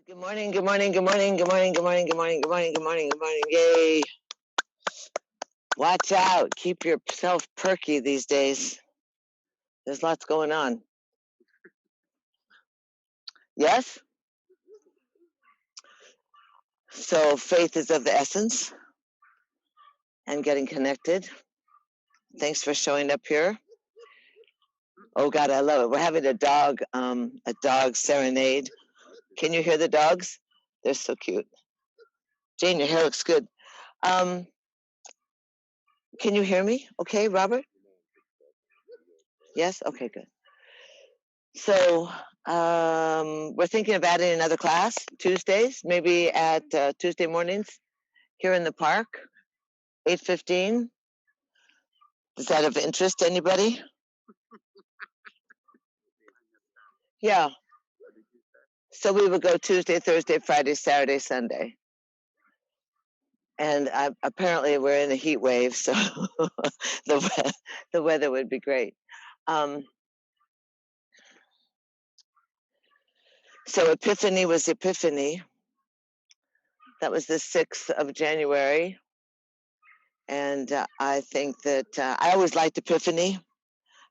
Good morning, good morning, good morning, good morning, good morning, good morning, good morning, good morning, good morning. Yay. Watch out. Keep yourself perky these days. There's lots going on. Yes? So faith is of the essence and getting connected. Thanks for showing up here. Oh God, I love it. We're having a dog serenade. Can you hear the dogs? They're so cute. Jane, your hair looks good. Can you hear me? Okay, Robert? Yes? Okay, good. So we're thinking of adding another class Tuesdays, maybe at Tuesday mornings here in the park, 8:15. Is that of interest to anybody? Yeah. So we would go Tuesday, Thursday, Friday, Saturday, Sunday. And apparently we're in a heat wave, so the weather would be great. So Epiphany was Epiphany. That was the 6th of January. And I think that I always liked Epiphany.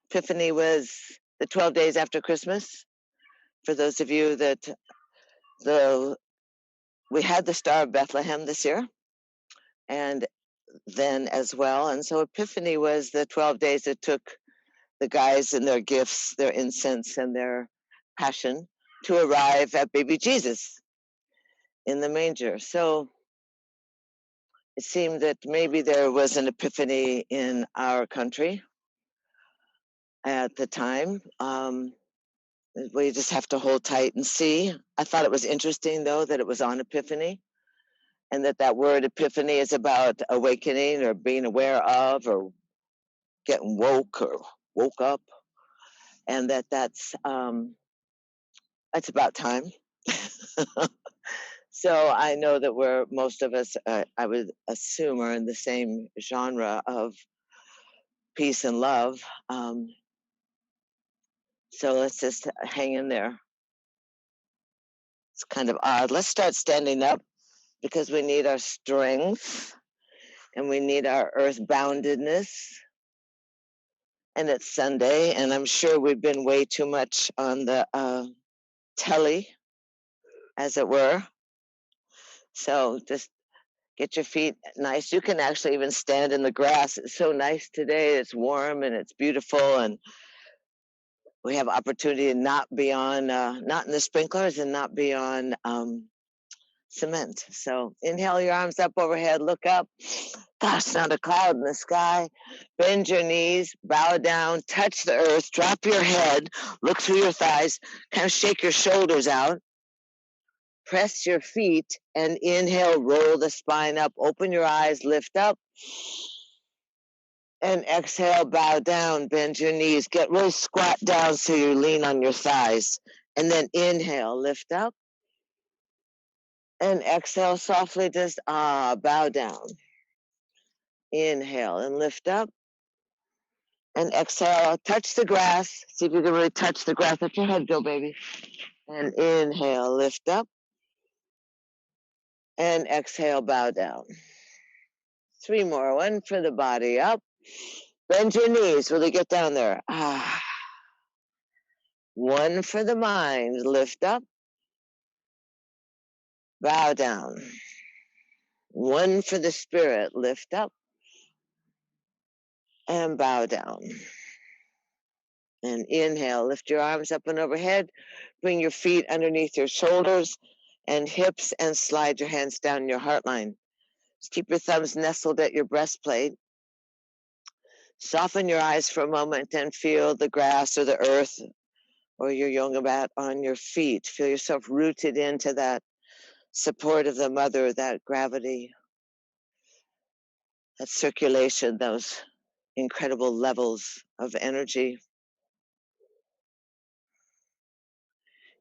Epiphany was the 12 days after Christmas. For those of you that we had the Star of Bethlehem this year, and then as well. And so Epiphany was the 12 days it took the guys and their gifts, their incense and their passion to arrive at baby Jesus in the manger. So it seemed that maybe there was an epiphany in our country at the time. We just have to hold tight and see. I thought it was interesting, though, that it was on Epiphany, and that word epiphany is about awakening or being aware of or getting woke or woke up, and that's about time. So I know that most of us, I would assume, are in the same genre of peace and love. So let's just hang in there. It's kind of odd. Let's start standing up because we need our strength and we need our earth-boundedness. And it's Sunday, and I'm sure we've been way too much on the telly, as it were. So just get your feet nice. You can actually even stand in the grass. It's so nice today. It's warm and it's beautiful, and we have opportunity to not be on, not in the sprinklers and not be on cement. So inhale your arms up overhead, look up. Gosh, not a cloud in the sky. Bend your knees, bow down, touch the earth, drop your head, look through your thighs, kind of shake your shoulders out. Press your feet and inhale, roll the spine up, open your eyes, lift up. And exhale, bow down, bend your knees, get really squat down so you lean on your thighs. And then inhale, lift up. And exhale softly, just bow down. Inhale and lift up. And exhale, touch the grass. See if you can really touch the grass. Let your head go, baby. And inhale, lift up. And exhale, bow down. 3 more. 1 for the body, up. Bend your knees, really get down there. 1 for the mind, lift up. Bow down. 1 for the spirit, lift up. And bow down. And inhale, lift your arms up and overhead. Bring your feet underneath your shoulders and hips and slide your hands down your heart line. Just keep your thumbs nestled at your breastplate. Soften your eyes for a moment and feel the grass or the earth or your yoga mat on your feet. Feel yourself rooted into that support of the mother, that gravity, that circulation, those incredible levels of energy.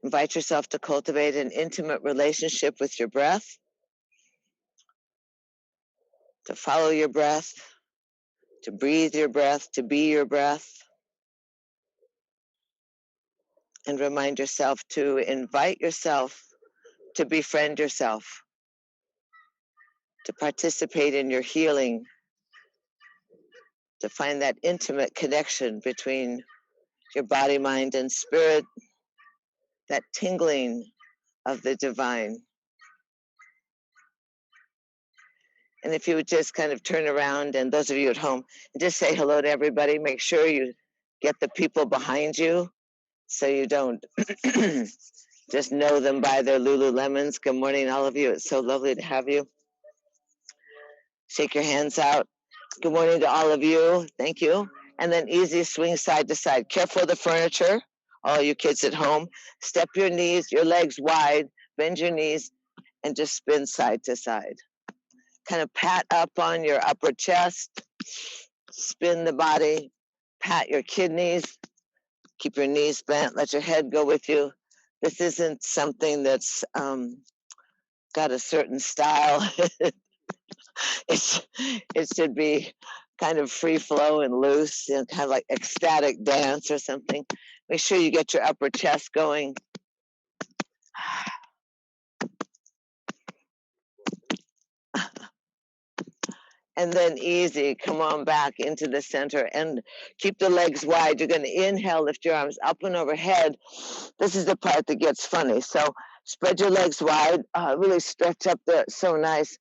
Invite yourself to cultivate an intimate relationship with your breath, to follow your breath, to breathe your breath, to be your breath. And remind yourself to invite yourself to befriend yourself, to participate in your healing, to find that intimate connection between your body, mind, and spirit, that tingling of the divine. And if you would just kind of turn around, and those of you at home, just say hello to everybody. Make sure you get the people behind you so you don't just know them by their Lululemons. Good morning, all of you. It's so lovely to have you. Shake your hands out. Good morning to all of you. Thank you. And then easy swing side to side. Careful of the furniture, all you kids at home. Step your knees, your legs wide, bend your knees, and just spin side to side. Kind of pat up on your upper chest, spin the body, pat your kidneys, keep your knees bent, let your head go with you. This isn't something that's got a certain style. It should be kind of free flow and loose, you know, kind of like ecstatic dance or something. Make sure you get your upper chest going. And then easy, come on back into the center and keep the legs wide. You're going to inhale, lift your arms up and overhead. This is the part that gets funny. So spread your legs wide, really stretch up there, so nice.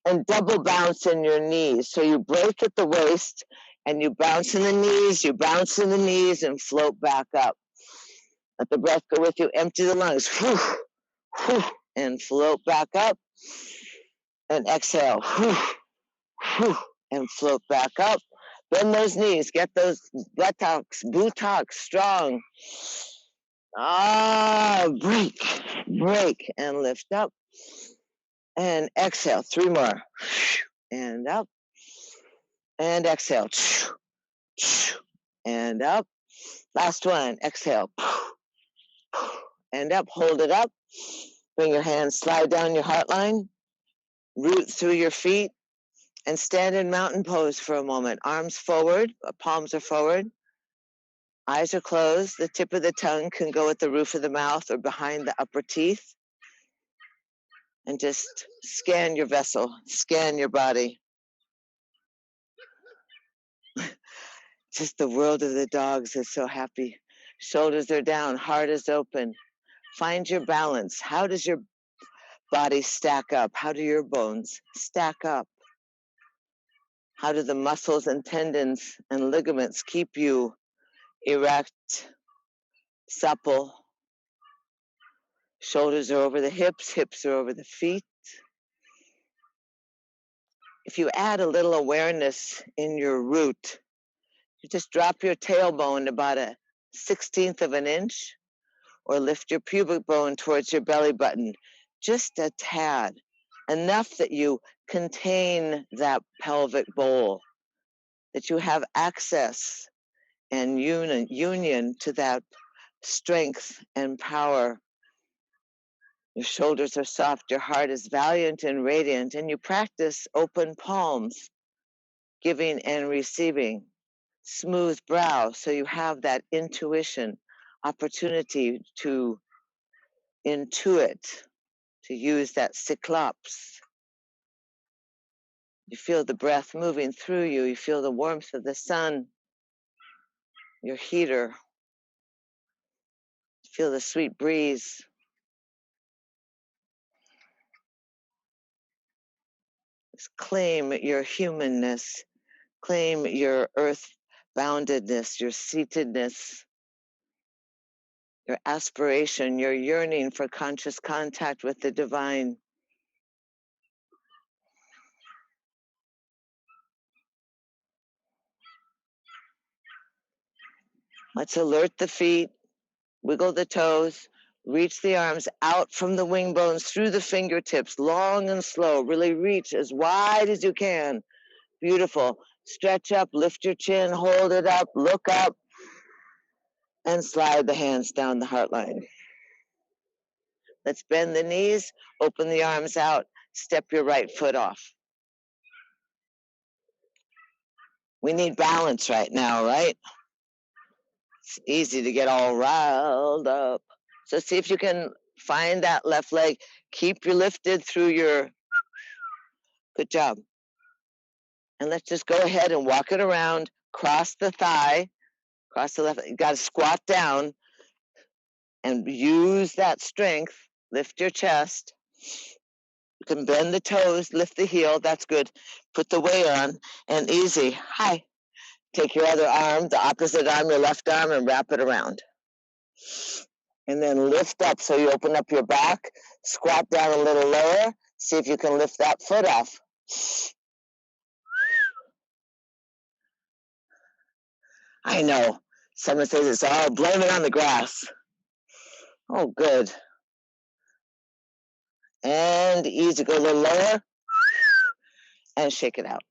And double bounce in your knees. So you break at the waist and you bounce in the knees, you bounce in the knees and float back up. Let the breath go with you, empty the lungs. Whew, whew, and float back up. And exhale. Whew, whew, and float back up. Bend those knees, get those buttocks strong. Break, and lift up. And exhale, 3 more. And up. And exhale. And up. Last one, exhale. And up, hold it up. Bring your hands, slide down your heart line. Root through your feet. And stand in mountain pose for a moment. Arms forward, palms are forward. Eyes are closed. The tip of the tongue can go at the roof of the mouth or behind the upper teeth. And just scan your vessel, scan your body. Just the world of the dogs is so happy. Shoulders are down, heart is open. Find your balance. How does your body stack up? How do your bones stack up? How do the muscles and tendons and ligaments keep you erect, supple? Shoulders are over the hips, hips are over the feet. If you add a little awareness in your root, you just drop your tailbone about a 1/16 of an inch, or lift your pubic bone towards your belly button, just a tad, enough that you contain that pelvic bowl, that you have access and union to that strength and power. Your shoulders are soft, your heart is valiant and radiant, and you practice open palms, giving and receiving, smooth brow, so you have that intuition, opportunity to intuit, to use that cyclops. You feel the breath moving through you. You feel the warmth of the sun, your heater. You feel the sweet breeze. Just claim your humanness. Claim your earth-boundedness, your seatedness, your aspiration, your yearning for conscious contact with the divine. Let's alert the feet, wiggle the toes, reach the arms out from the wing bones through the fingertips, long and slow. Really reach as wide as you can. Beautiful. Stretch up, lift your chin, hold it up, look up, and slide the hands down the heart line. Let's bend the knees, open the arms out, step your right foot off. We need balance right now, right? It's easy to get all riled up. So see if you can Find that left leg. Keep you lifted through your, good job. And let's just go ahead and walk it around. Cross the thigh, cross the left. You got to squat down and use that strength. Lift your chest. You can bend the toes, lift the heel. That's good. Put the weight on and easy. Hi. Take your other arm, the opposite arm, your left arm, and wrap it around. And then lift up so you open up your back. Squat down a little lower. See if you can lift that foot off. I know. Someone says it's all, blame it on the grass. Oh, good. And easy. Go a little lower. And shake it out.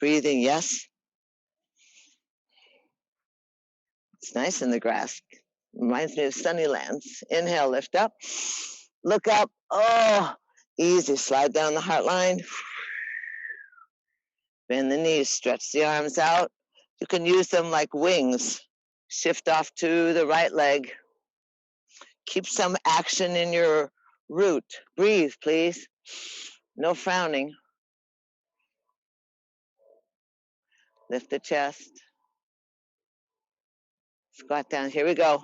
Breathing, yes. It's nice in the grass. Reminds me of sunny lands. Inhale, lift up. Look up. Oh, easy. Slide down the heart line. Bend the knees. Stretch the arms out. You can use them like wings. Shift off to the right leg. Keep some action in your root. Breathe, please. No frowning. Lift the chest. Squat down. Here we go.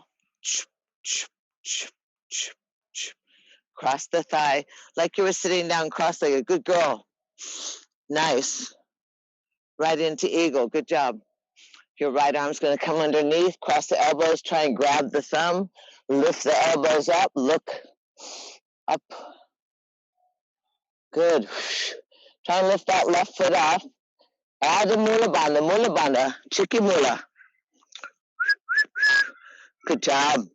Cross the thigh like you were sitting down cross-legged. Good girl. Nice. Right into eagle. Good job. Your right arm's going to come underneath. Cross the elbows. Try and grab the thumb. Lift the elbows up. Look up. Good. Try and lift that left foot off. Add the mula bandha, chiki mula. Good job.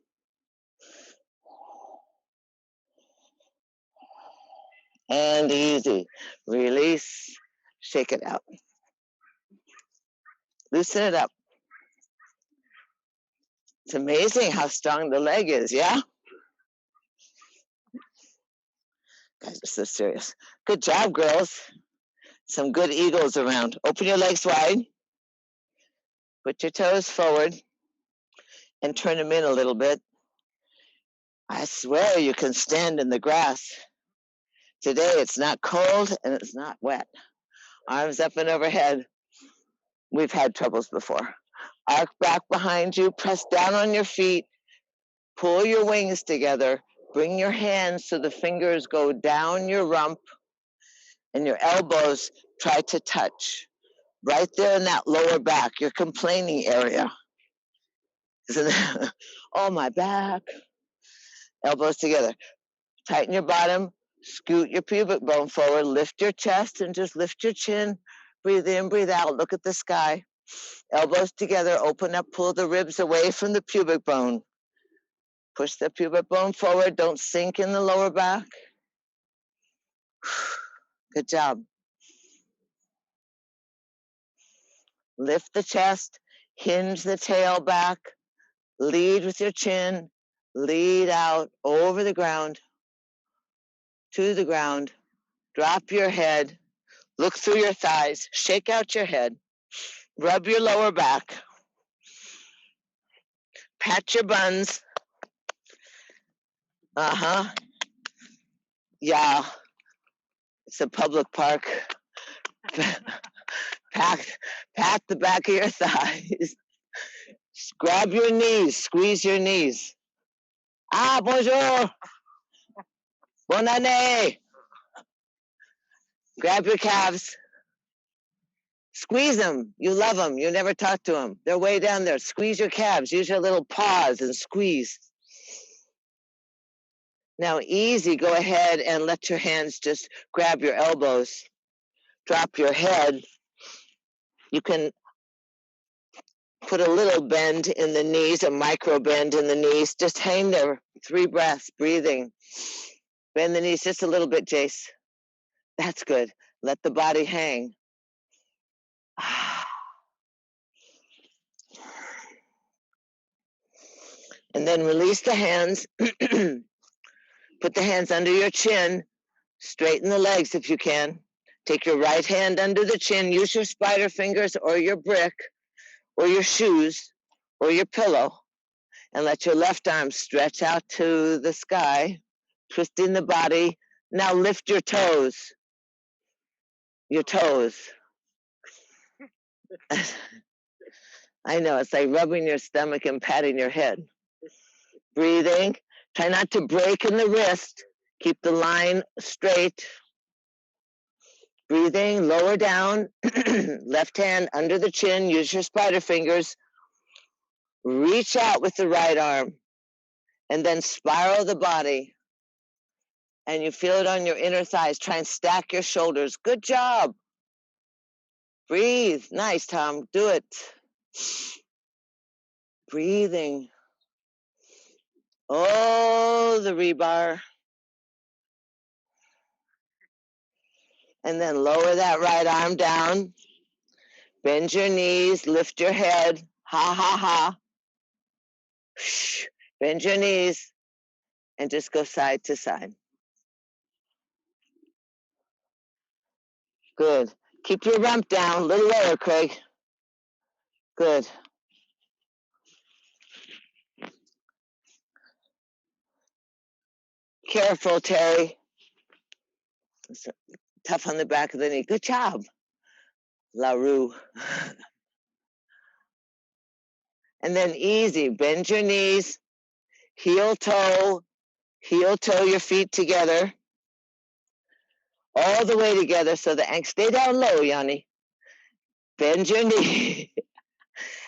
And easy. Release. Shake it out. Loosen it up. It's amazing how strong the leg is, yeah? Guys are so serious. Good job, girls. Some good eagles around. Open your legs wide. Put your toes forward and turn them in a little bit. I swear you can stand in the grass. Today it's not cold and it's not wet. Arms up and overhead. We've had troubles before. Arc back behind you. Press down on your feet. Pull your wings together. Bring your hands so the fingers go down your rump and your elbows try to touch. Right there in that lower back, your complaining area. Isn't it? Oh, my back. Elbows together. Tighten your bottom. Scoot your pubic bone forward. Lift your chest and just lift your chin. Breathe in, breathe out. Look at the sky. Elbows together. Open up. Pull the ribs away from the pubic bone. Push the pubic bone forward. Don't sink in the lower back. Good job. Lift the chest. Hinge the tail back. Lead with your chin. Lead out over the ground. To the ground. Drop your head. Look through your thighs. Shake out your head. Rub your lower back. Pat your buns. Yeah. It's a public park. Pat the back of your thighs. Grab your knees. Squeeze your knees. Ah, bonjour. Bonne année. Grab your calves. Squeeze them. You love them. You never talk to them. They're way down there. Squeeze your calves. Use your little paws and squeeze. Now, easy. Go ahead and let your hands just grab your elbows. Drop your head. You can put a little bend in the knees, a micro bend in the knees. Just hang there. 3 breaths, breathing. Bend the knees just a little bit, Jace. That's good. Let the body hang. And then release the hands. Put the hands under your chin. Straighten the legs if you can. Take your right hand under the chin. Use your spider fingers or your brick. or your shoes or your pillow, and let your left arm stretch out to the sky, twisting the body. Now lift your toes. Your toes. I know, it's like rubbing your stomach and patting your head. Breathing. Try not to break in the wrist. Keep the line straight. Breathing, lower down. Left hand under the chin. Use your spider fingers. Reach out with the right arm. And then spiral the body. And you feel it on your inner thighs. Try and stack your shoulders. Good job. Breathe. Nice, Tom. Do it. Breathing. Oh, the rebar. And then lower that right arm down. Bend your knees. Lift your head. Ha, ha, ha. Bend your knees. And just go side to side. Good. Keep your rump down. A little lower, Craig. Good. Careful, Terry. It's tough on the back of the knee. Good job. La Rue. And then easy. Bend your knees. Heel toe your feet together. All the way together so the ankle, stay down low, Yanni. Bend your knee.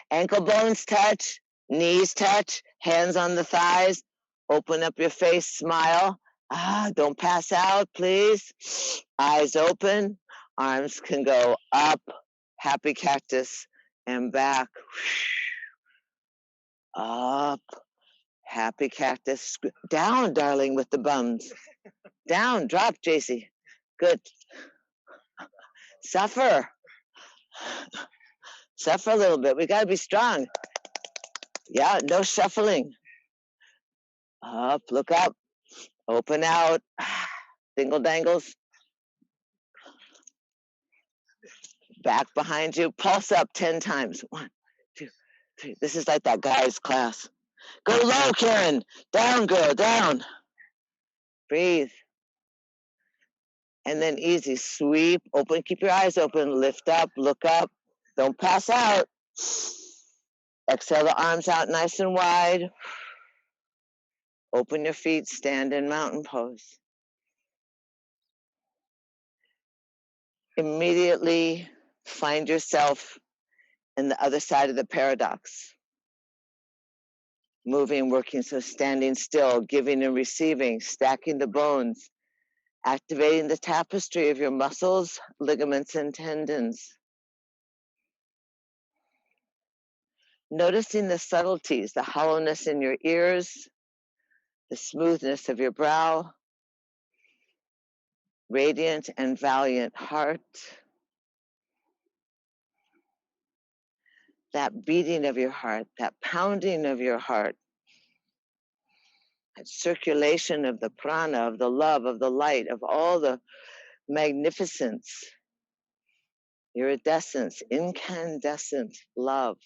Ankle bones touch, knees touch, hands on the thighs. Open up your face, smile. Don't pass out, please. Eyes open, arms can go up, happy cactus, and back. Up, happy cactus. Down, darling, with the bums. Down, drop, JC. Good. Suffer. Suffer a little bit. We got to be strong. Yeah, no shuffling. Up, look up. Open out. Dingle dangles. Back behind you. Pulse up 10 times. 1, 2, 3. This is like that guy's class. Go low, Karen. Down, girl, down. Breathe. And then easy. Sweep. Open. Keep your eyes open. Lift up. Look up. Don't pass out. Exhale the arms out nice and wide. Open your feet. Stand in mountain pose. Immediately find yourself in the other side of the paradox. Moving, working, so standing still, giving and receiving, stacking the bones, activating the tapestry of your muscles, ligaments, and tendons. Noticing the subtleties, the hollowness in your ears, the smoothness of your brow, radiant and valiant heart, that beating of your heart, that pounding of your heart, that circulation of the prana, of the love, of the light, of all the magnificence, iridescence, incandescent love.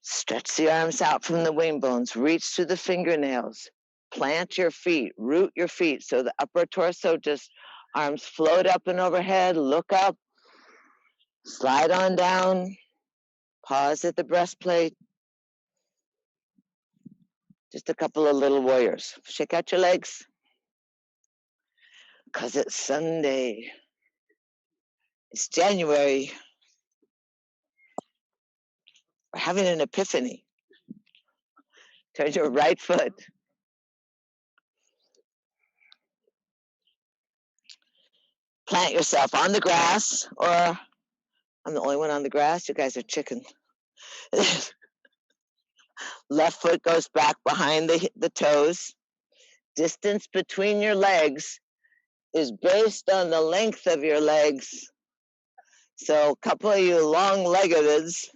Stretch the arms out from the wing bones, reach to the fingernails, plant your feet, root your feet so the upper torso just arms float up and overhead, look up, slide on down, pause at the breastplate. Just a couple of little warriors. Shake out your legs. Because it's Sunday. It's January. We're having an epiphany. Turn your right foot. Plant yourself on the grass, or I'm the only one on the grass. You guys are chicken. Left foot goes back behind the toes. Distance between your legs is based on the length of your legs. So a couple of you long-leggeds,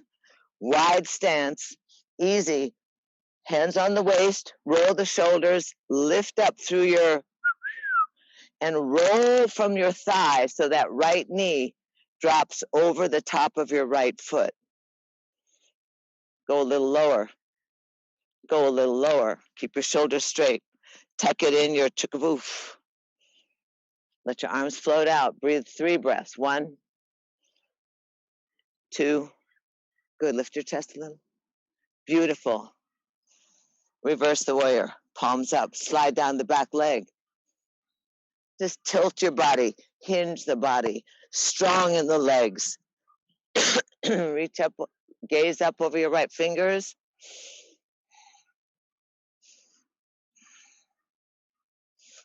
wide stance, Easy. Hands on the waist, roll the shoulders, lift up through your, and roll from your thigh so that right knee drops over the top of your right foot. Go a little lower. Go a little lower. Keep your shoulders straight. Tuck it in your chukavoof. Let your arms float out. Breathe 3 breaths. 1, 2. Good. Lift your chest a little. Beautiful. Reverse the warrior. Palms up. Slide down the back leg. Just tilt your body. Hinge the body. Strong in the legs. Reach up. Gaze up over your right fingers.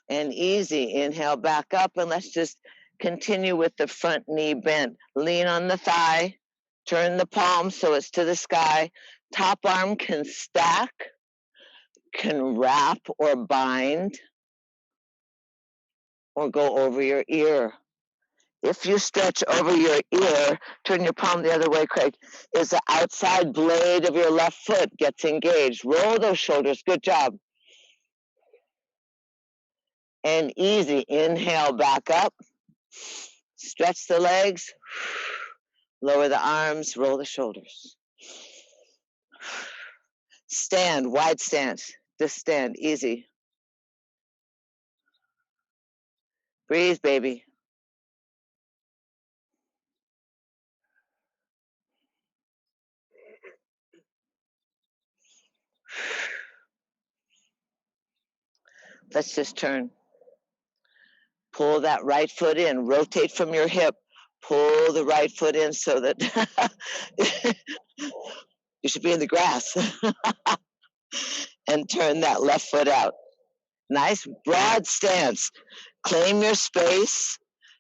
And easy. Inhale back up. And let's just continue with the front knee bent. Lean on the thigh. Turn the palm so it's to the sky. Top arm can stack, can wrap or bind, or go over your ear. If you stretch over your ear, turn your palm the other way, Craig, is the outside blade of your left foot gets engaged. Roll those shoulders. Good job. And easy. Inhale back up. Stretch the legs. Lower the arms. Roll the shoulders. Stand. Wide stance. Just stand. Easy. Breathe, baby. Let's just turn. Pull that right foot in. Rotate from your hip. Pull the right foot in so that you should be in the grass. And turn that left foot out. Nice broad stance. Claim your space.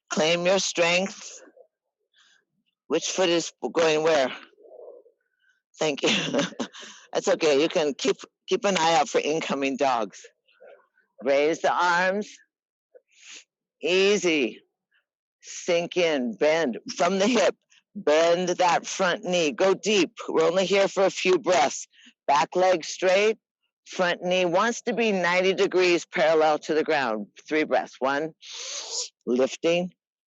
Claim your strength. Which foot is going where? Thank you. That's okay. You can keep an eye out for incoming dogs. Raise the arms. Easy. Sink in. Bend from the hip. Bend that front knee. Go deep. We're only here for a few breaths. Back leg straight. Front knee wants to be 90 degrees parallel to the ground. 3 breaths. 1. Lifting.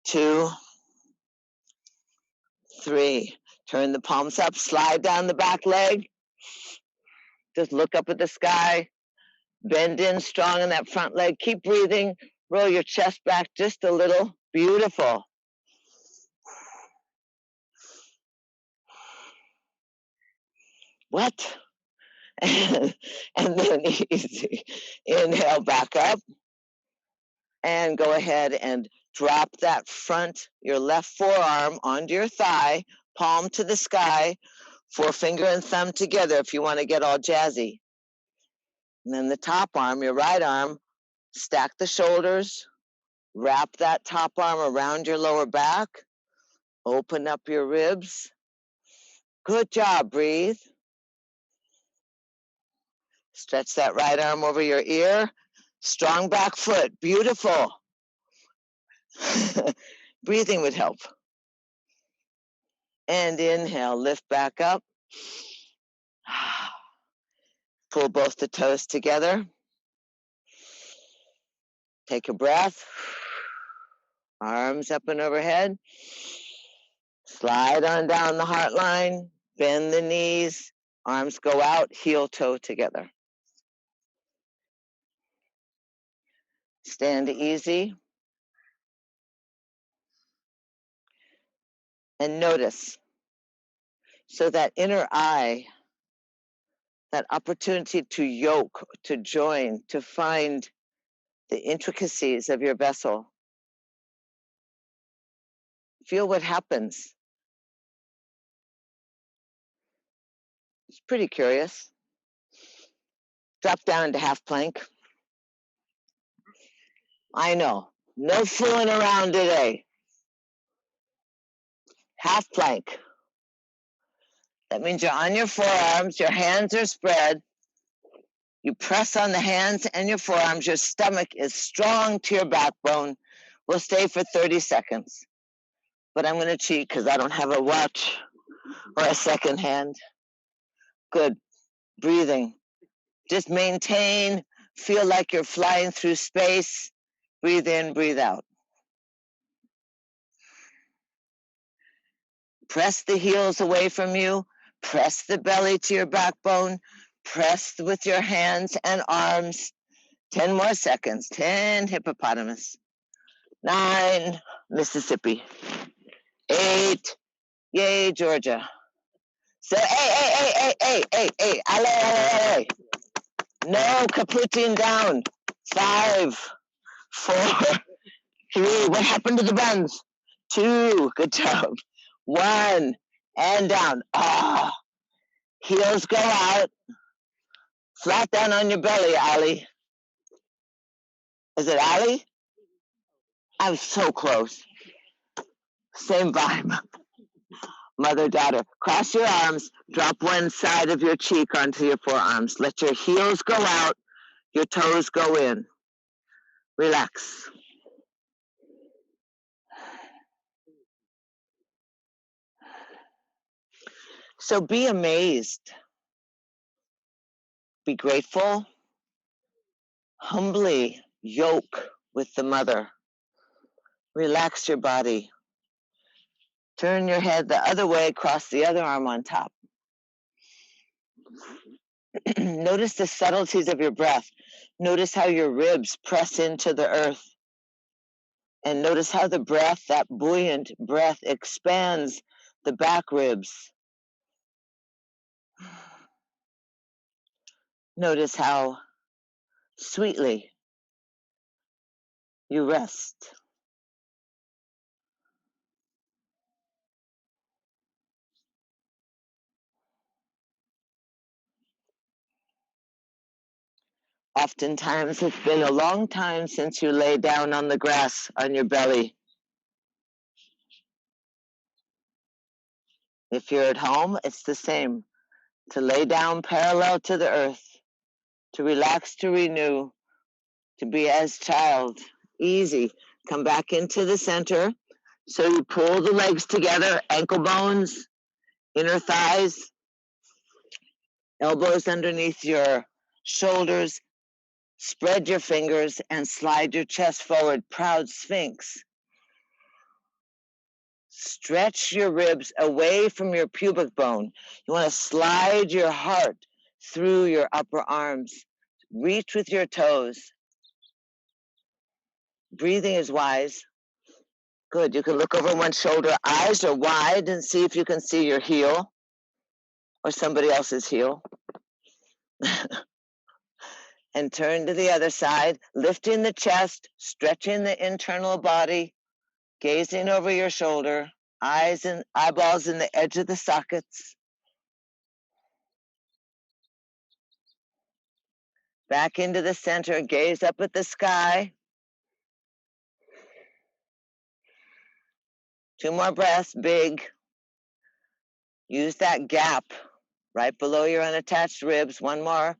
2. 3. Turn the palms up. Slide down the back leg. Just look up at the sky. Bend in strong in that front leg. Keep breathing. Roll your chest back just a little. Beautiful. What? And then easy. Inhale back up. And go ahead and drop that front, your left forearm onto your thigh, palm to the sky, forefinger and thumb together if you want to get all jazzy. And then the top arm, your right arm, stack the shoulders, wrap that top arm around your lower back, open up your ribs. Good job, breathe. Stretch that right arm over your ear. Strong back foot, beautiful. Breathing would help. And inhale, lift back up. Pull both the toes together. Take a breath. Arms up and overhead. Slide on down the heart line. Bend the knees. Arms go out, heel toe together. Stand easy. And notice. So that inner eye, that opportunity to yoke, to join, to find the intricacies of your vessel. Feel what happens. It's pretty curious. Drop down to half plank. I know. No fooling around today. Half plank. That means you're on your forearms, your hands are spread. You press on the hands and your forearms. Your stomach is strong to your backbone. We'll stay for 30 seconds. But I'm going to cheat because I don't have a watch or a second hand. Good. Breathing. Just maintain, feel like you're flying through space. Breathe in, breathe out. Press the heels away from you. Press the belly to your backbone. Press with your hands and arms. 10 more seconds. 10, hippopotamus. 9, Mississippi. 8, yay, Georgia. So, hey, ale. No caputin down. 5, 4, 3, what happened to the buns? 2, good job. 1, and down. Heels go out. Flat down on your belly, Ali. Is it Ali? I'm so close. Same vibe. Mother, daughter. Cross your arms. Drop one side of your cheek onto your forearms. Let your heels go out. Your toes go in. Relax. So be amazed. Be grateful. Humbly yoke with the mother. Relax your body. Turn your head the other way, cross the other arm on top. Notice the subtleties of your breath. Notice how your ribs press into the earth. And notice how the breath, that buoyant breath, expands the back ribs. Notice how sweetly you rest. Oftentimes, it's been a long time since you lay down on the grass on your belly. If you're at home, it's the same. To lay down parallel to the earth, to relax, to renew, to be as child. Easy. Come back into the center. So you pull the legs together, ankle bones, inner thighs, elbows underneath your shoulders. Spread your fingers and slide your chest forward, proud Sphinx. Stretch your ribs away from your pubic bone. You want to slide your heart through your upper arms. Reach with your toes. Breathing is wise. Good. You can look over one shoulder. Eyes are wide and see if you can see your heel or somebody else's heel. And turn to the other side, lifting the chest, stretching the internal body, gazing over your shoulder, eyes and eyeballs in the edge of the sockets. Back into the center, gaze up at the sky. 2 more breaths, big. Use that gap right below your unattached ribs. 1 more.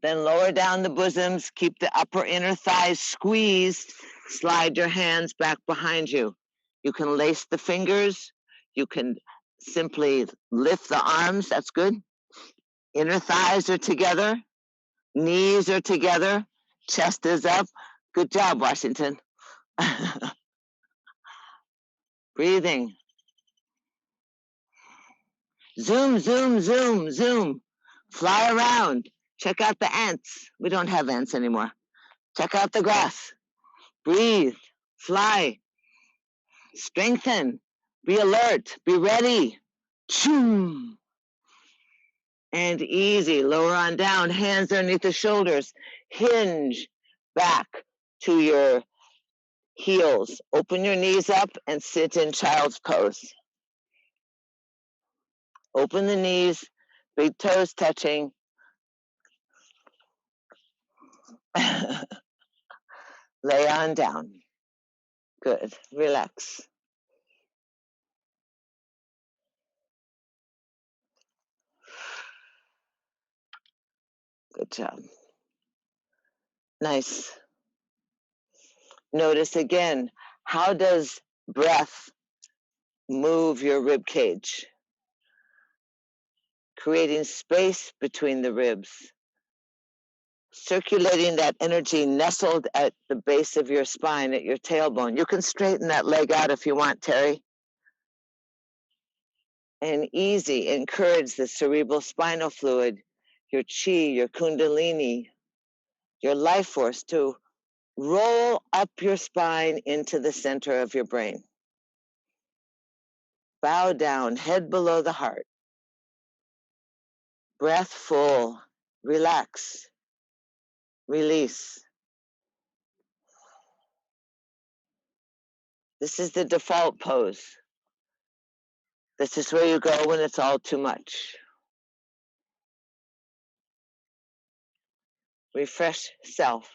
Then lower down the bosoms, keep the upper inner thighs squeezed. Slide your hands back behind you. You can lace the fingers. You can simply lift the arms. That's good. Inner thighs are together. Knees are together. Chest is up. Good job, Washington. Breathing. Zoom, zoom, zoom, zoom. Fly around. Check out the ants. We don't have ants anymore. Check out the grass. Breathe. Fly. Strengthen. Be alert. Be ready. Choom. And easy. Lower on down. Hands underneath the shoulders. Hinge back to your heels. Open your knees up and sit in child's pose. Open the knees. Big toes touching. Lay on down. Good. Relax. Good job. Nice. Notice again, how does breath move your rib cage? creating space between the ribs, circulating that energy nestled at the base of your spine, at your tailbone. You can straighten that leg out if you want, Terry. And easy, encourage the cerebral spinal fluid, your chi, your kundalini, your life force to roll up your spine into the center of your brain. Bow down, head below the heart. Breath full, relax, release. This is the default pose. This is where you go when it's all too much. Refresh self.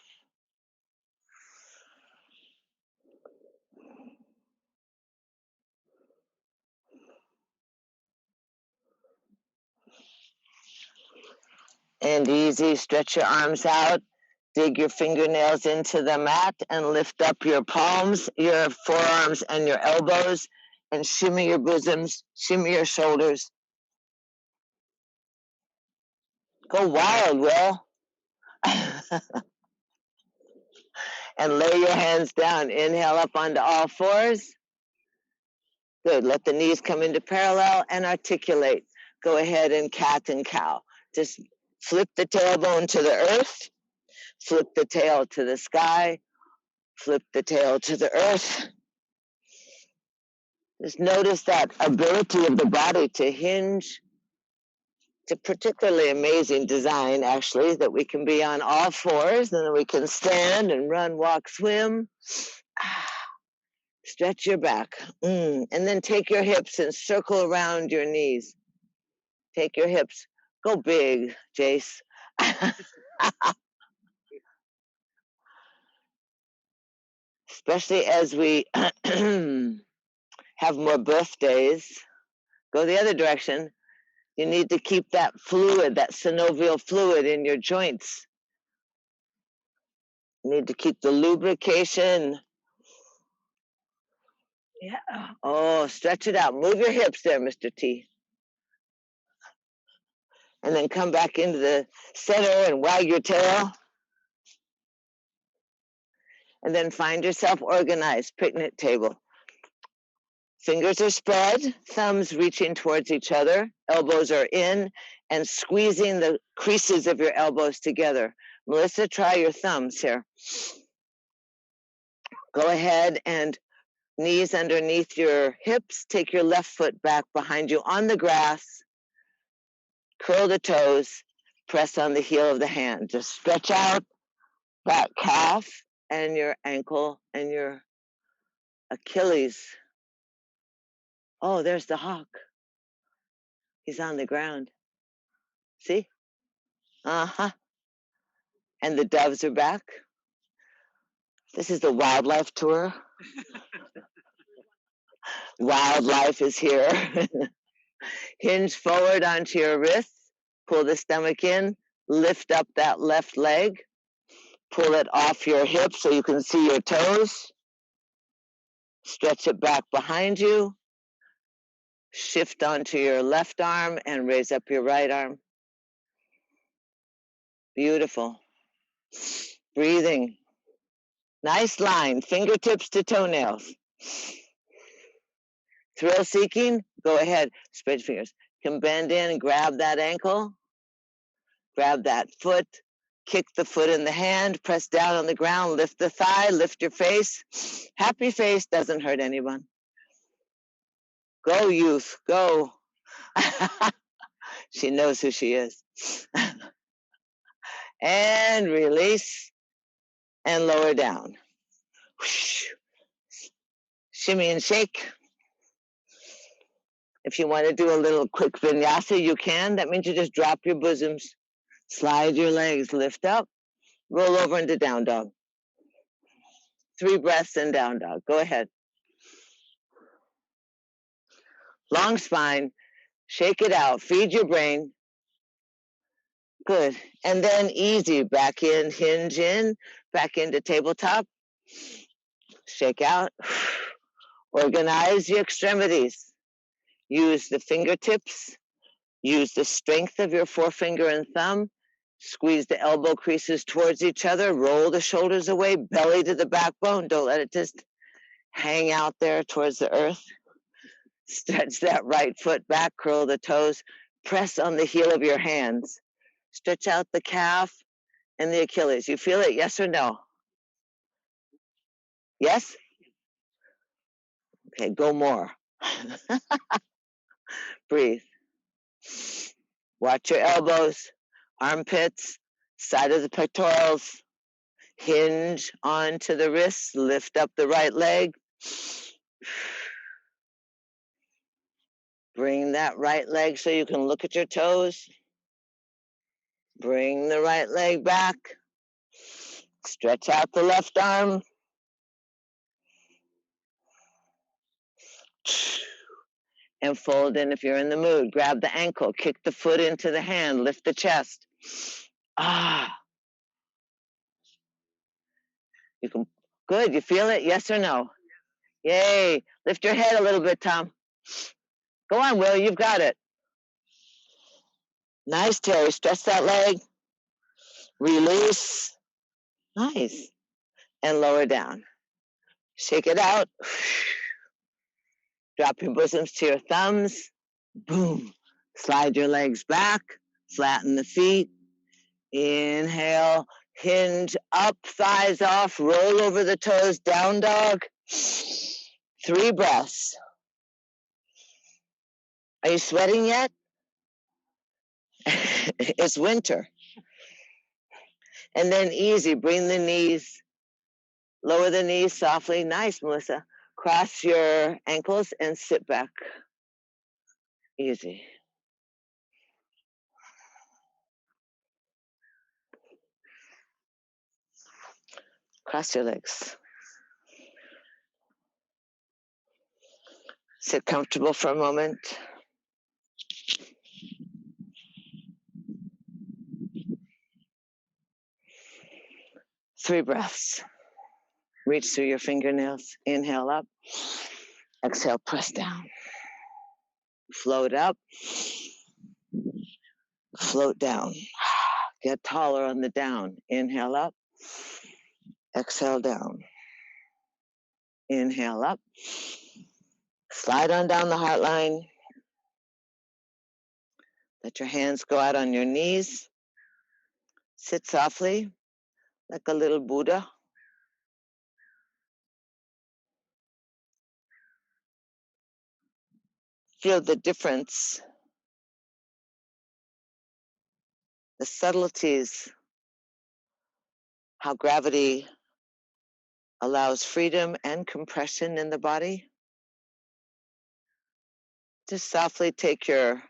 And easy, stretch your arms out, dig your fingernails into the mat and lift up your palms, your forearms and your elbows, and shimmy your bosoms, shimmy your shoulders. Go wild, Will. And lay your hands down. Inhale up onto all fours. Good. Let the knees come into parallel and articulate. Go ahead and cat and cow. Just flip the tailbone to the earth. Flip the tail to the sky. Flip the tail to the earth. Just notice that ability of the body to hinge. It's a particularly amazing design, actually, that we can be on all fours, and then we can stand and run, walk, swim. Stretch your back. And then take your hips and circle around your knees. Take your hips. Go big, Jace. Especially as we have more birthdays. Go the other direction. You need to keep that fluid, that synovial fluid in your joints. You need to keep the lubrication. Yeah. Oh, stretch it out. Move your hips there, Mr. T. And then come back into the center and wag your tail. And then find yourself organized, picnic table. Fingers are spread, thumbs reaching towards each other, elbows are in, and squeezing the creases of your elbows together. Melissa, try your thumbs here. Go ahead and knees underneath your hips. Take your left foot back behind you on the grass. Curl the toes. Press on the heel of the hand. Just stretch out that calf and your ankle and your Achilles. Oh, there's the hawk. He's on the ground. See? Uh-huh. And the doves are back. This is the wildlife tour. Wildlife is here. Hinge forward onto your wrists. Pull the stomach in. Lift up that left leg. Pull it off your hip so you can see your toes. Stretch it back behind you. Shift onto your left arm and raise up your right arm. Beautiful. Breathing. Nice line. Fingertips to toenails. Thrill seeking, go ahead. Spread your fingers. You can bend in and grab that ankle. Grab that foot. Kick the foot in the hand. Press down on the ground. Lift the thigh. Lift your face. Happy face doesn't hurt anyone. Go, youth. Go. She knows who she is. And release. And lower down. Shimmy and shake. If you want to do a little quick vinyasa, you can. That means you just drop your bosoms, slide your legs, lift up, roll over into down dog. 3 breaths in down dog. Go ahead. Long spine. Shake it out. Feed your brain. Good. And then easy. Back in, hinge in, back into tabletop. Shake out. Organize your extremities. Use the fingertips Use the strength of your forefinger and thumb. Squeeze the elbow creases towards each other. Roll the shoulders away, belly to the backbone. Don't let it just hang out there towards the earth. Stretch that right foot back, curl the toes. Press on the heel of your hands. Stretch out the calf and the Achilles. You feel it, yes or no? Yes? Okay, go more. Breathe. Watch your elbows, armpits, side of the pectorals. Hinge onto the wrists. Lift up the right leg. Bring that right leg so you can look at your toes. Bring the right leg back. Stretch out the left arm. And fold in if you're in the mood. Grab the ankle, kick the foot into the hand, lift the chest. You can, good, you feel it, yes or no? Yay, lift your head a little bit, Tom. Go on, Will, you've got it. Nice, Terry, stretch that leg. Release, nice. And lower down. Shake it out. Drop your bosoms to your thumbs. Boom. Slide your legs back. Flatten the feet. Inhale. Hinge up, thighs off. Roll over the toes. Down dog. 3 breaths. Are you sweating yet? It's winter. And then easy. Bring the knees. Lower the knees softly. Nice, Melissa. Cross your ankles and sit back. Easy. Cross your legs. Sit comfortable for a moment. Three breaths. Reach through your fingernails. Inhale up. Exhale, press down. Float up. Float down. Get taller on the down. Inhale up. Exhale down. Inhale up. Slide on down the heart line. Let your hands go out on your knees. Sit softly, like a little Buddha. Feel the difference, the subtleties, how gravity allows freedom and compression in the body. Just softly take your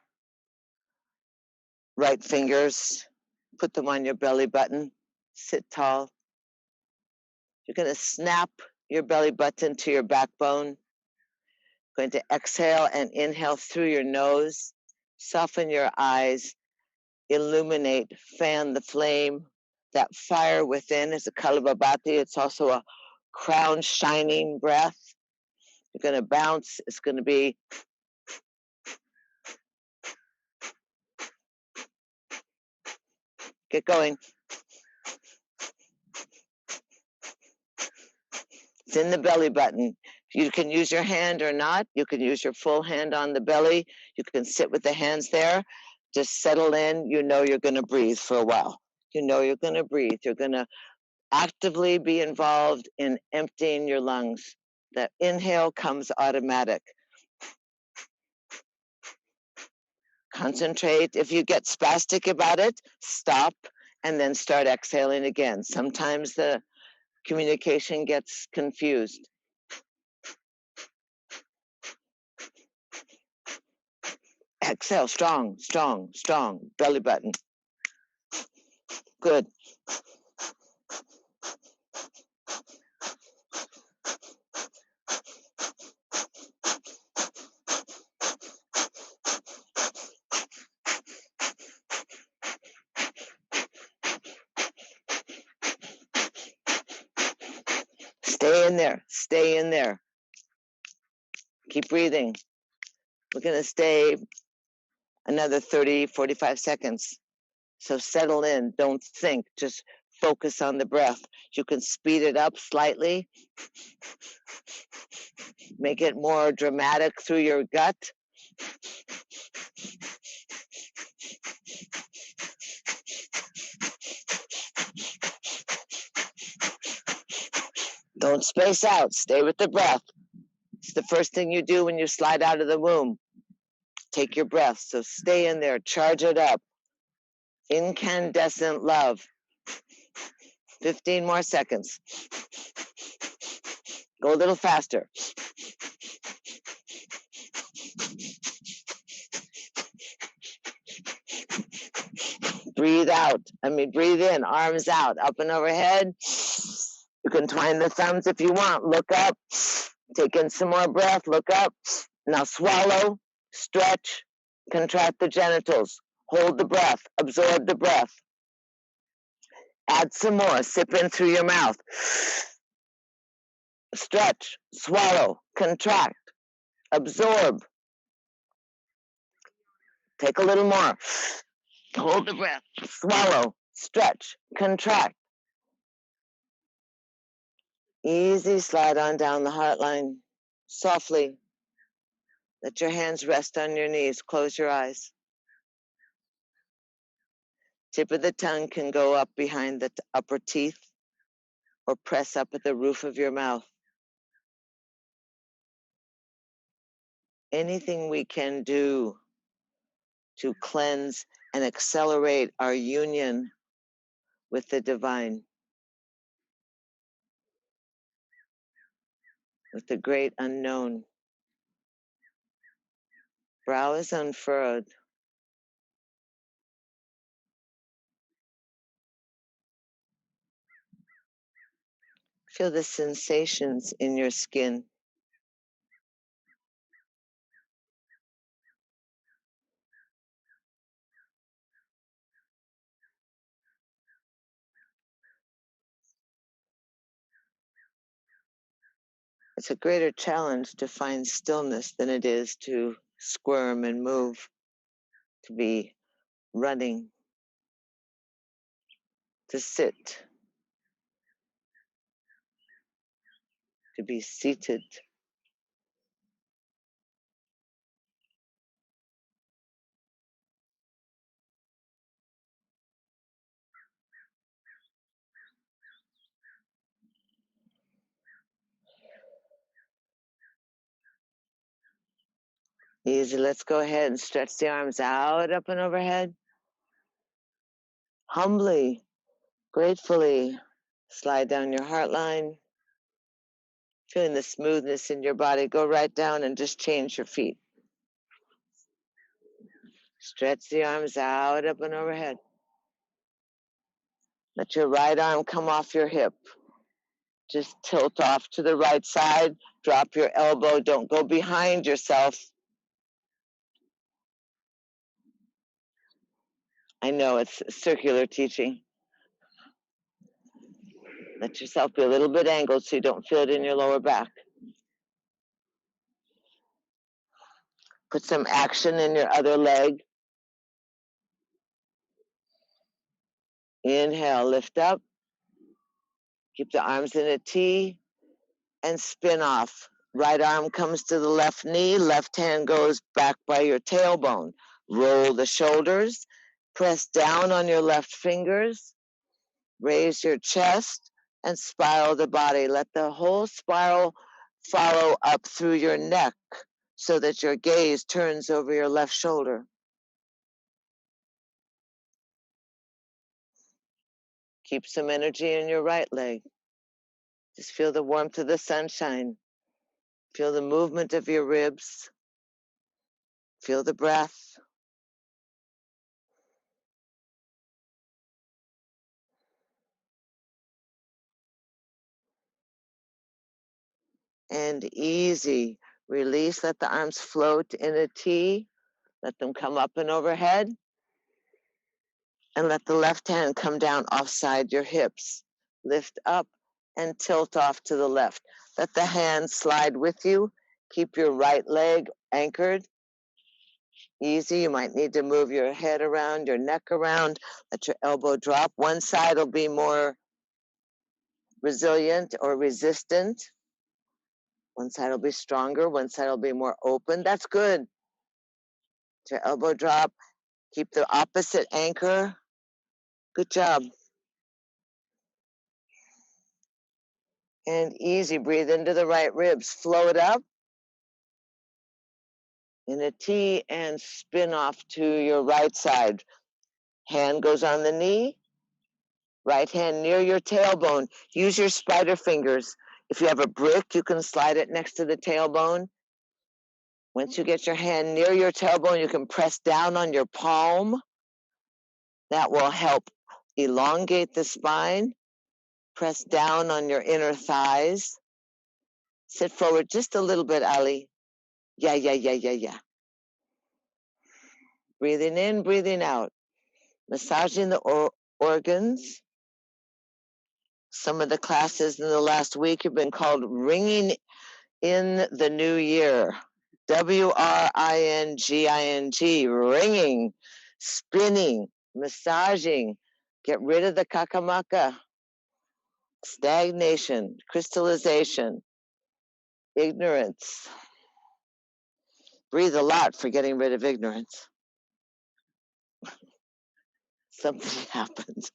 right fingers, put them on your belly button, sit tall. You're going to snap your belly button to your backbone. Going to exhale and inhale through your nose. Soften your eyes. Illuminate, fan the flame. That fire within is a Kalababati. It's also a crown shining breath. You're going to bounce. It's going to be get going. It's in the belly button. You can use your hand or not. You can use your full hand on the belly. You can sit with the hands there. Just settle in. You know you're going to breathe for a while. You know you're going to breathe. You're going to actively be involved in emptying your lungs. That inhale comes automatic. Concentrate. If you get spastic about it, stop and then start exhaling again. Sometimes the communication gets confused. Exhale, strong, strong, strong, belly button. Good. Stay in there, stay in there. Keep breathing. We're going to stay Another 30, 45 seconds. So settle in, don't think, just focus on the breath. You can speed it up slightly, make it more dramatic through your gut. Don't space out, stay with the breath. It's the first thing you do when you slide out of the womb. Take your breath, so stay in there, charge it up. Incandescent love. 15 more seconds. Go a little faster. Breathe out. Breathe in, arms out, up and overhead. You can twine the thumbs if you want. Look up. Take in some more breath. Look up. Now swallow, stretch, contract the genitals. Hold the breath. Absorb the breath. Add some more. Sip in through your mouth. Stretch, swallow, contract, absorb. Take a little more. Hold the breath. Swallow, stretch, contract. Easy, slide on down the heart line. Softly. Let your hands rest on your knees. Close your eyes. Tip of the tongue can go up behind the upper teeth or press up at the roof of your mouth. Anything we can do to cleanse and accelerate our union with the divine, with the great unknown. Brow is unfurrowed. Feel the sensations in your skin. It's a greater challenge to find stillness than it is to squirm and move, to be running, to sit, to be seated. Easy. Let's go ahead and stretch the arms out, up and overhead. Humbly, gratefully, slide down your heart line. Feeling the smoothness in your body, go right down and just change your feet. Stretch the arms out, up and overhead. Let your right arm come off your hip. Just tilt off to the right side. Drop your elbow. Don't go behind yourself. I know it's circular teaching. Let yourself be a little bit angled so you don't feel it in your lower back. Put some action in your other leg. Inhale, lift up. Keep the arms in a T and spin off. Right arm comes to the left knee. Left hand goes back by your tailbone. Roll the shoulders. Press down on your left fingers. Raise your chest and spiral the body. Let the whole spiral follow up through your neck so that your gaze turns over your left shoulder. Keep some energy in your right leg. Just feel the warmth of the sunshine. Feel the movement of your ribs. Feel the breath. And easy. Release, let the arms float in a T. Let them come up and overhead. And let the left hand come down offside your hips. Lift up and tilt off to the left. Let the hand slide with you. Keep your right leg anchored. Easy. You might need to move your head around, your neck around, let your elbow drop. One side will be more resilient or resistant. One side will be stronger. One side will be more open. That's good. Let your elbow drop. Keep the opposite anchor. Good job. And easy. Breathe into the right ribs. Float up in a T and spin off to your right side. Hand goes on the knee. Right hand near your tailbone. Use your spider fingers. If you have a brick, you can slide it next to the tailbone. Once you get your hand near your tailbone, you can press down on your palm. That will help elongate the spine. Press down on your inner thighs. Sit forward just a little bit, Ali. Yeah. Breathing in, breathing out. Massaging the organs. Some of the classes in the last week have been called Ringing in the New Year. WRINGING. Ringing, spinning, massaging. Get rid of the kakamaka. Stagnation, crystallization, ignorance. Breathe a lot for getting rid of ignorance. Something happens.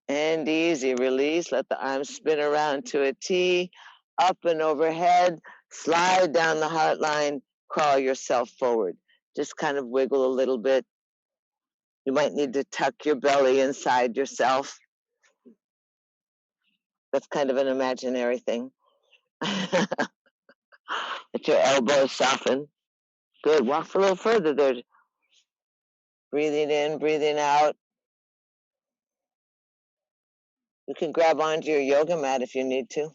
And easy, release. Let the arms spin around to a T, up and overhead. Slide down the heart line. Crawl yourself forward. Just kind of wiggle a little bit. You might need to tuck your belly inside yourself. That's kind of an imaginary thing. Let your elbows soften. Good. Walk a little further there. Breathing in, breathing out. You can grab onto your yoga mat if you need to.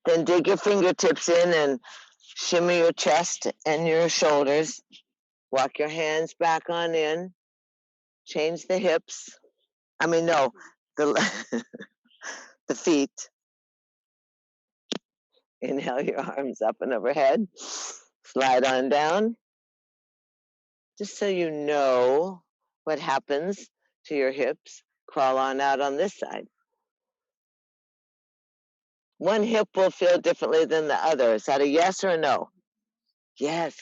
Then dig your fingertips in and shimmy your chest and your shoulders. Walk your hands back on in. Change the hips. The feet. Inhale your arms up and overhead. Slide on down. Just so you know what happens to your hips, crawl on out on this side. One hip will feel differently than the other. Is that a yes or a no? Yes.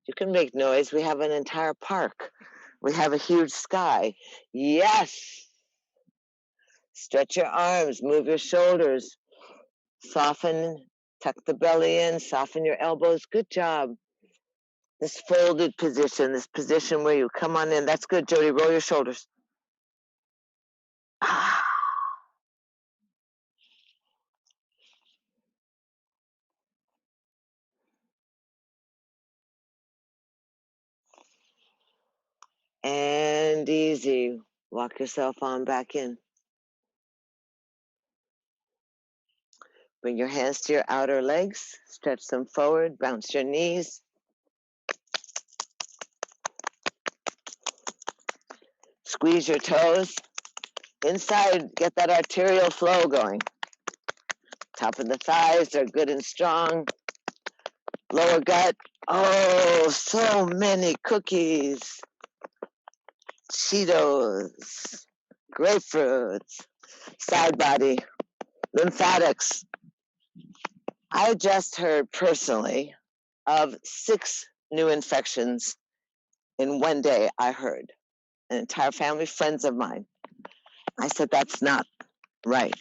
You can make noise. We have an entire park. We have a huge sky. Yes. Stretch your arms, move your shoulders, soften, tuck the belly in, soften your elbows. Good job. This folded position, this position where you come on in. That's good, Jody. Roll your shoulders. And easy. Walk yourself on back in. Bring your hands to your outer legs. Stretch them forward. Bounce your knees. Squeeze your toes. Inside, get that arterial flow going. Top of the thighs are good and strong. Lower gut. Oh, so many cookies. Cheetos. Grapefruits. Side body. Lymphatics. I just heard personally of 6 new infections in one day. I heard an entire family, friends of mine. I said, that's not right,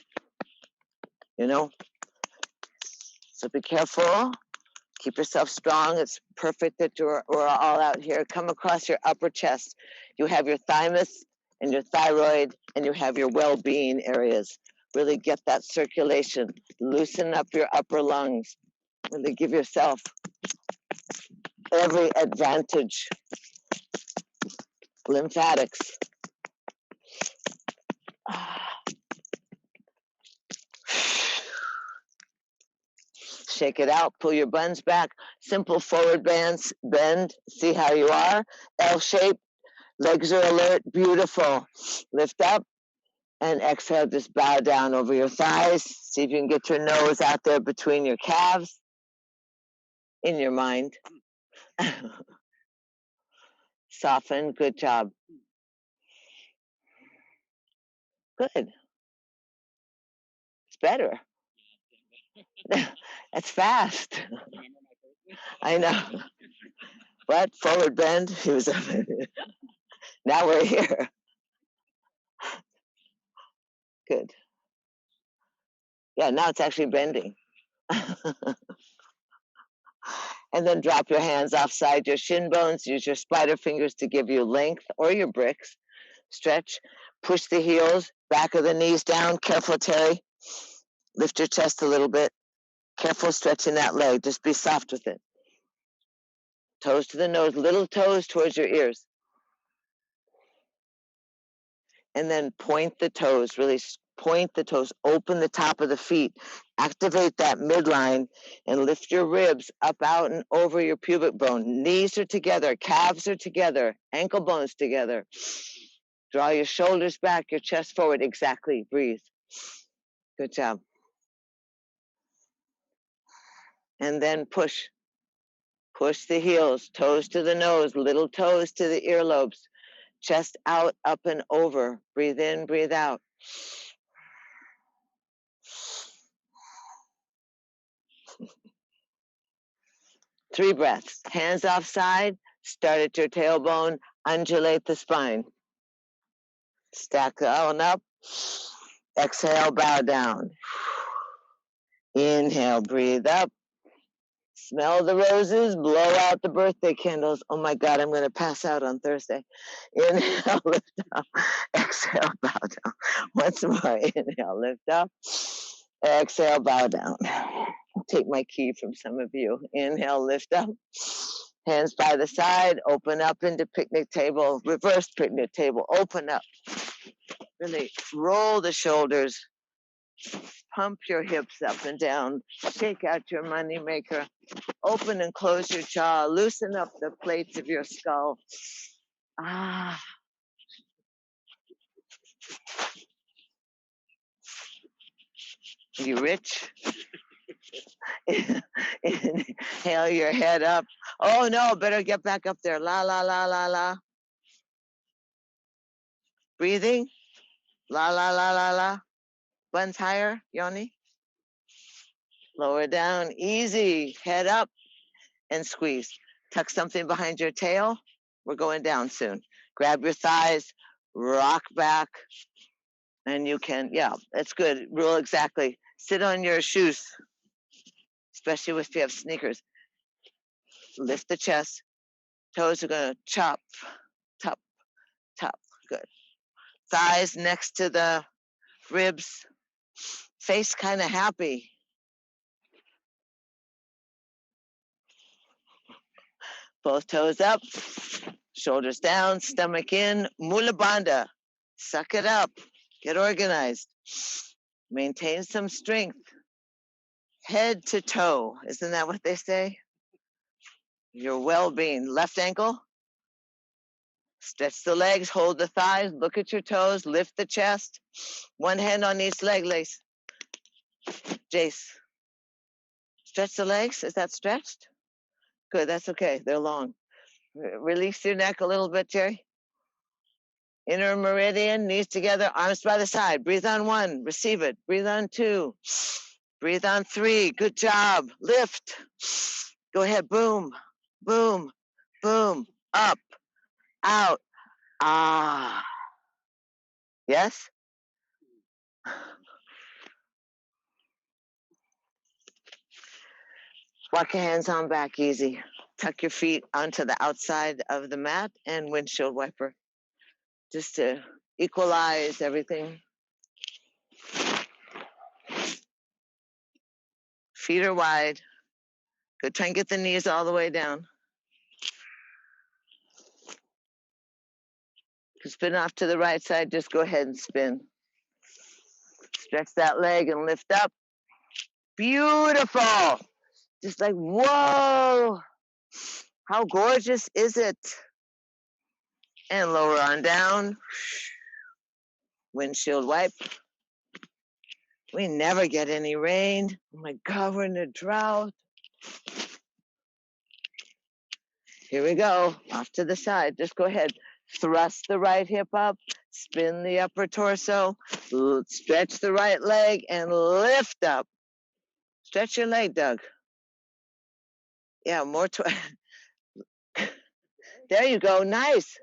So be careful. Keep yourself strong. It's perfect that we're all out here. Come across your upper chest. You have your thymus and your thyroid, and you have your well-being areas. Really get that circulation. Loosen up your upper lungs. Really give yourself every advantage. Lymphatics. Shake it out. Pull your buns back. Simple forward bend. See how you are. L shape. Legs are alert. Beautiful. Lift up And exhale, just bow down over your thighs. See if you can get your nose out there between your calves in your mind. Soften. Good job. Good. It's better. That's fast. I know. What? Forward bend? He was. Now we're here. Good. Yeah, now it's actually bending. And then drop your hands offside your shin bones. Use your spider fingers to give you length, or your bricks. Stretch. Push the heels, back of the knees down. Careful, Terry. Lift your chest a little bit. Careful stretching that leg. Just be soft with it. Toes to the nose, little toes towards your ears. And then point the toes, really point the toes, open the top of the feet, activate that midline, and lift your ribs up, out, and over your pubic bone. Knees are together, calves are together, ankle bones together. Draw your shoulders back, your chest forward. Exactly. Breathe. Good job. And then push. Push the heels, toes to the nose, little toes to the earlobes. Chest out, up, and over. Breathe in, breathe out. Three breaths. Hands offside. Start at your tailbone. Undulate the spine. Stack the on up. Exhale, bow down. Inhale, breathe up. Smell the roses, blow out the birthday candles. Oh my God, I'm going to pass out on Thursday. Inhale, lift up. Exhale, bow down. Once more. Inhale, lift up. Exhale, bow down. I'll take my key from some of you. Inhale, lift up. Hands by the side, open up into picnic table, reverse picnic table, open up. Really roll the shoulders, pump your hips up and down, shake out your money maker, open and close your jaw, loosen up the plates of your skull. Ah. You rich? Inhale your head up. Oh no, better get back up there. La, la, la, la, la. Breathing. La, la, la, la, la. Buns higher, Yoni. Lower down, easy. Head up and squeeze. Tuck something behind your tail. We're going down soon. Grab your thighs, rock back. And you can, yeah, that's good. Rule exactly. Sit on your shoes, especially if you have sneakers. Lift the chest. Toes are going to chop, top, top. Good. Thighs next to the ribs. Face kind of happy. Both toes up, shoulders down, stomach in. Mula Bandha. Suck it up. Get organized. Maintain some strength. Head to toe. Isn't that what they say? Your well-being. Left ankle. Stretch the legs, hold the thighs, look at your toes, lift the chest. One hand on each leg, Lace. Jace. Stretch the legs. Is that stretched? Good, that's okay. They're long. Release your neck a little bit, Jerry. Inner meridian, knees together, arms by the side. Breathe on one, receive it. Breathe on two. Breathe on three. Good job. Lift. Go ahead. Boom, boom, boom. Up, out. Ah. Yes? Walk your hands on back, easy. Tuck your feet onto the outside of the mat and windshield wiper, just to equalize everything. Feet are wide. Good. Try and get the knees all the way down. If you spin off to the right side, just go ahead and spin. Stretch that leg and lift up. Beautiful. Just like, whoa. How gorgeous is it? And lower on down. windshield wipe. We never get any rain. Oh my God, we're in a drought. Here we go, off to the side. Just go ahead. Thrust the right hip up, spin the upper torso, stretch the right leg, and lift up. Stretch your leg, Doug. Yeah, more. There you go. Nice.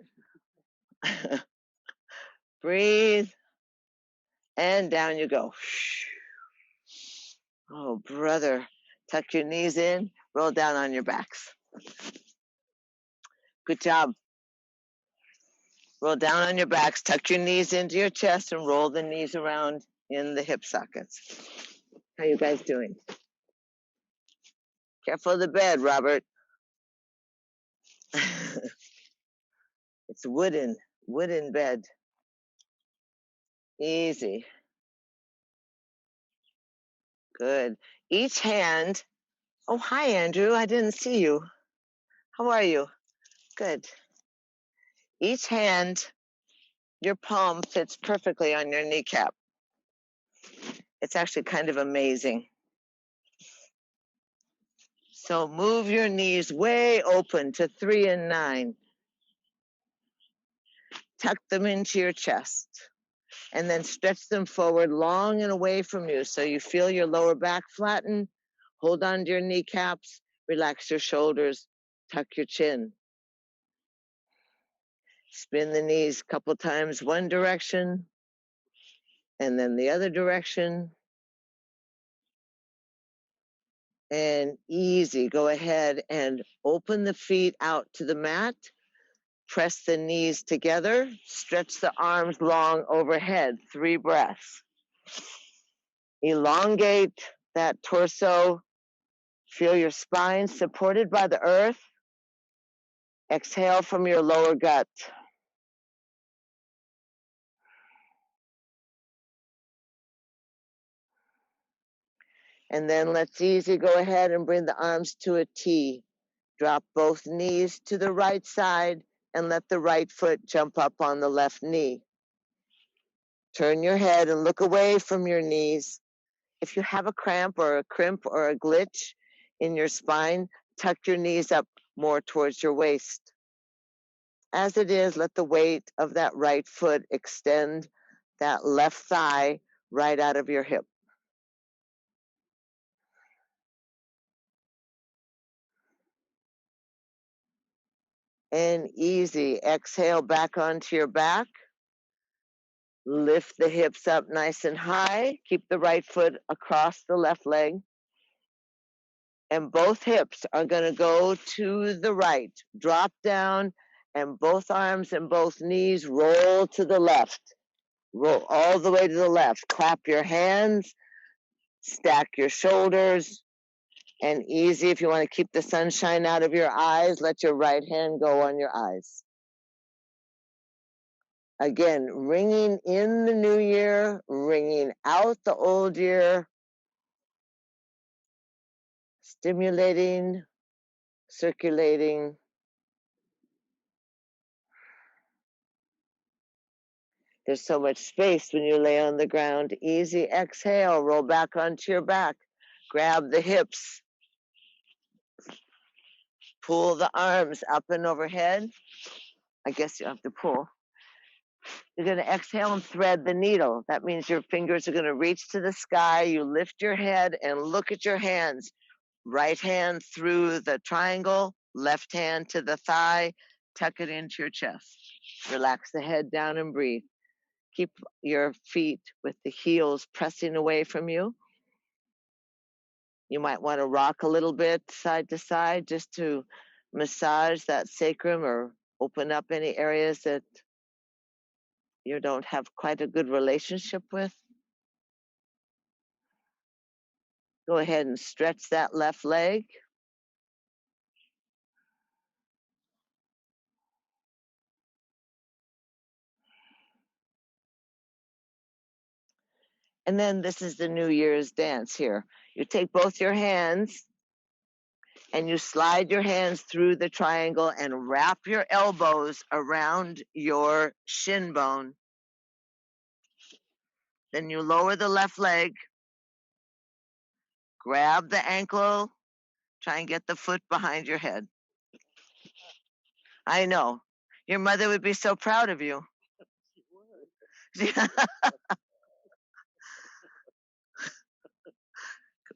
Breathe. And down you go. Oh, brother. Tuck your knees in. Roll down on your backs. Good job. Roll down on your backs. Tuck your knees into your chest and roll the knees around in the hip sockets. How you guys doing? Careful of the bed, Robert. It's wooden bed. Easy. Good. Each hand. Oh, hi, Andrew. I didn't see you. How are you? Good. Each hand, your palm fits perfectly on your kneecap. It's actually kind of amazing. So move your knees way open to 3 and 9. Tuck them into your chest. And then stretch them forward long and away from you so you feel your lower back flatten. Hold on to your kneecaps. Relax your shoulders. Tuck your chin. Spin the knees a couple times one direction and then the other direction. And easy. Go ahead and open the feet out to the mat. Press the knees together. Stretch the arms long overhead. 3 breaths. Elongate that torso. Feel your spine supported by the earth. Exhale from your lower gut. And then let's easy go ahead and bring the arms to a T. Drop both knees to the right side and let the right foot jump up on the left knee. Turn your head and look away from your knees. If you have a cramp or a crimp or a glitch in your spine, tuck your knees up more towards your waist. As it is, let the weight of that right foot extend that left thigh right out of your hip. And easy, exhale back onto your back. Lift the hips up nice and high. Keep the right foot across the left leg. And both hips are going to go to the right. Drop down, and both arms and both knees roll to the left. Roll all the way to the left. Clap your hands. Stack your shoulders. And easy, if you want to keep the sunshine out of your eyes, let your right hand go on your eyes. Again, ringing in the new year, ringing out the old year, stimulating, circulating. There's so much space when you lay on the ground. Easy exhale, roll back onto your back. Grab the hips. Pull the arms up and overhead. I guess you have to pull. You're going to exhale and thread the needle. That means your fingers are going to reach to the sky. You lift your head and look at your hands. Right hand through the triangle, left hand to the thigh. Tuck it into your chest. Relax the head down and breathe. Keep your feet with the heels pressing away from you. You might want to rock a little bit side to side just to massage that sacrum or open up any areas that you don't have quite a good relationship with. Go ahead and stretch that left leg. And then this is the New Year's dance here. You take both your hands and you slide your hands through the triangle and wrap your elbows around your shin bone. Then you lower the left leg, grab the ankle, try and get the foot behind your head. I know. Your mother would be so proud of you.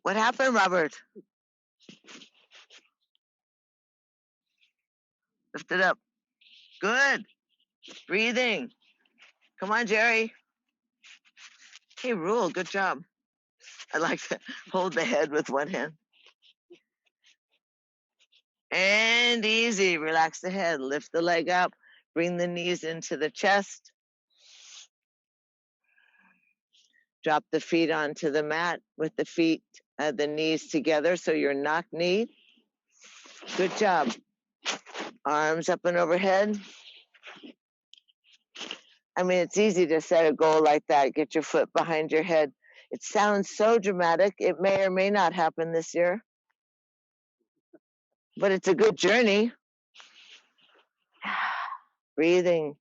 What happened, Robert? Lift it up. Good. Breathing. Come on, Jerry. Hey, Rule, good job. I like to hold the head with one hand. And easy. Relax the head. Lift the leg up. Bring the knees into the chest. Drop the feet onto the mat with the feet, the knees together so you're knock knee. Good job. Arms up and overhead. I mean, it's easy to set a goal like that. Get your foot behind your head. It sounds so dramatic. It may or may not happen this year, but it's a good journey. Breathing.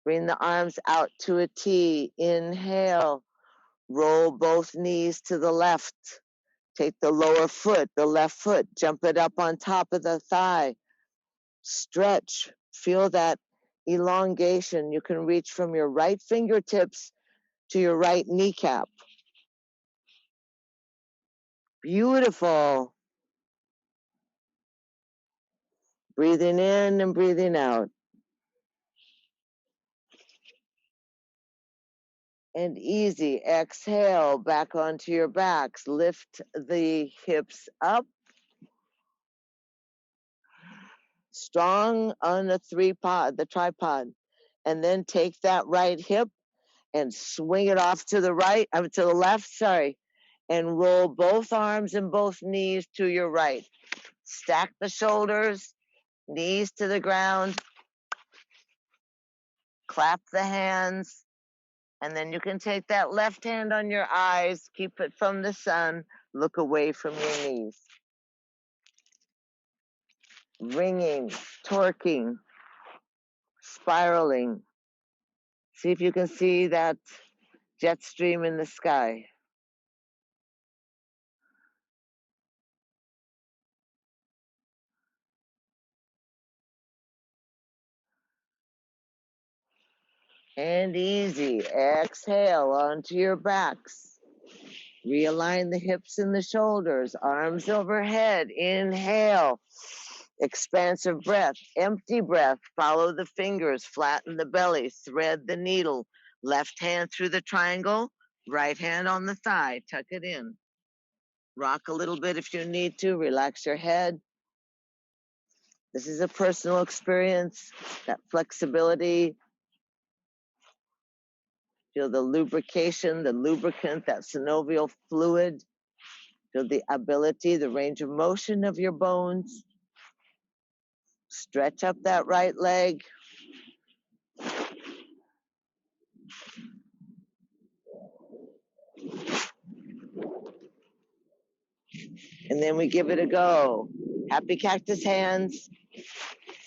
Bring the arms out to a T. Inhale. Roll both knees to the left. Take the lower foot, the left foot, jump it up on top of the thigh. Stretch. Feel that elongation. You can reach from your right fingertips to your right kneecap. Beautiful. Breathing in and breathing out. And easy. Exhale back onto your backs. Lift the hips up. Strong on the tripod. And then take that right hip and swing it off to to the left, and roll both arms and both knees to your right. Stack the shoulders, knees to the ground, clap the hands, and then you can take that left hand on your eyes, keep it from the sun, look away from your knees. Ringing, torquing, spiraling. See if you can see that jet stream in the sky. And easy. Exhale onto your backs. Realign the hips and the shoulders. Arms overhead. Inhale. Expansive breath. Empty breath. Follow the fingers. Flatten the belly. Thread the needle. Left hand through the triangle. Right hand on the thigh. Tuck it in. Rock a little bit if you need to. Relax your head. This is a personal experience. That flexibility. Feel the lubrication, the lubricant, that synovial fluid. Feel the ability, the range of motion of your bones. Stretch up that right leg. And then we give it a go. Happy cactus hands.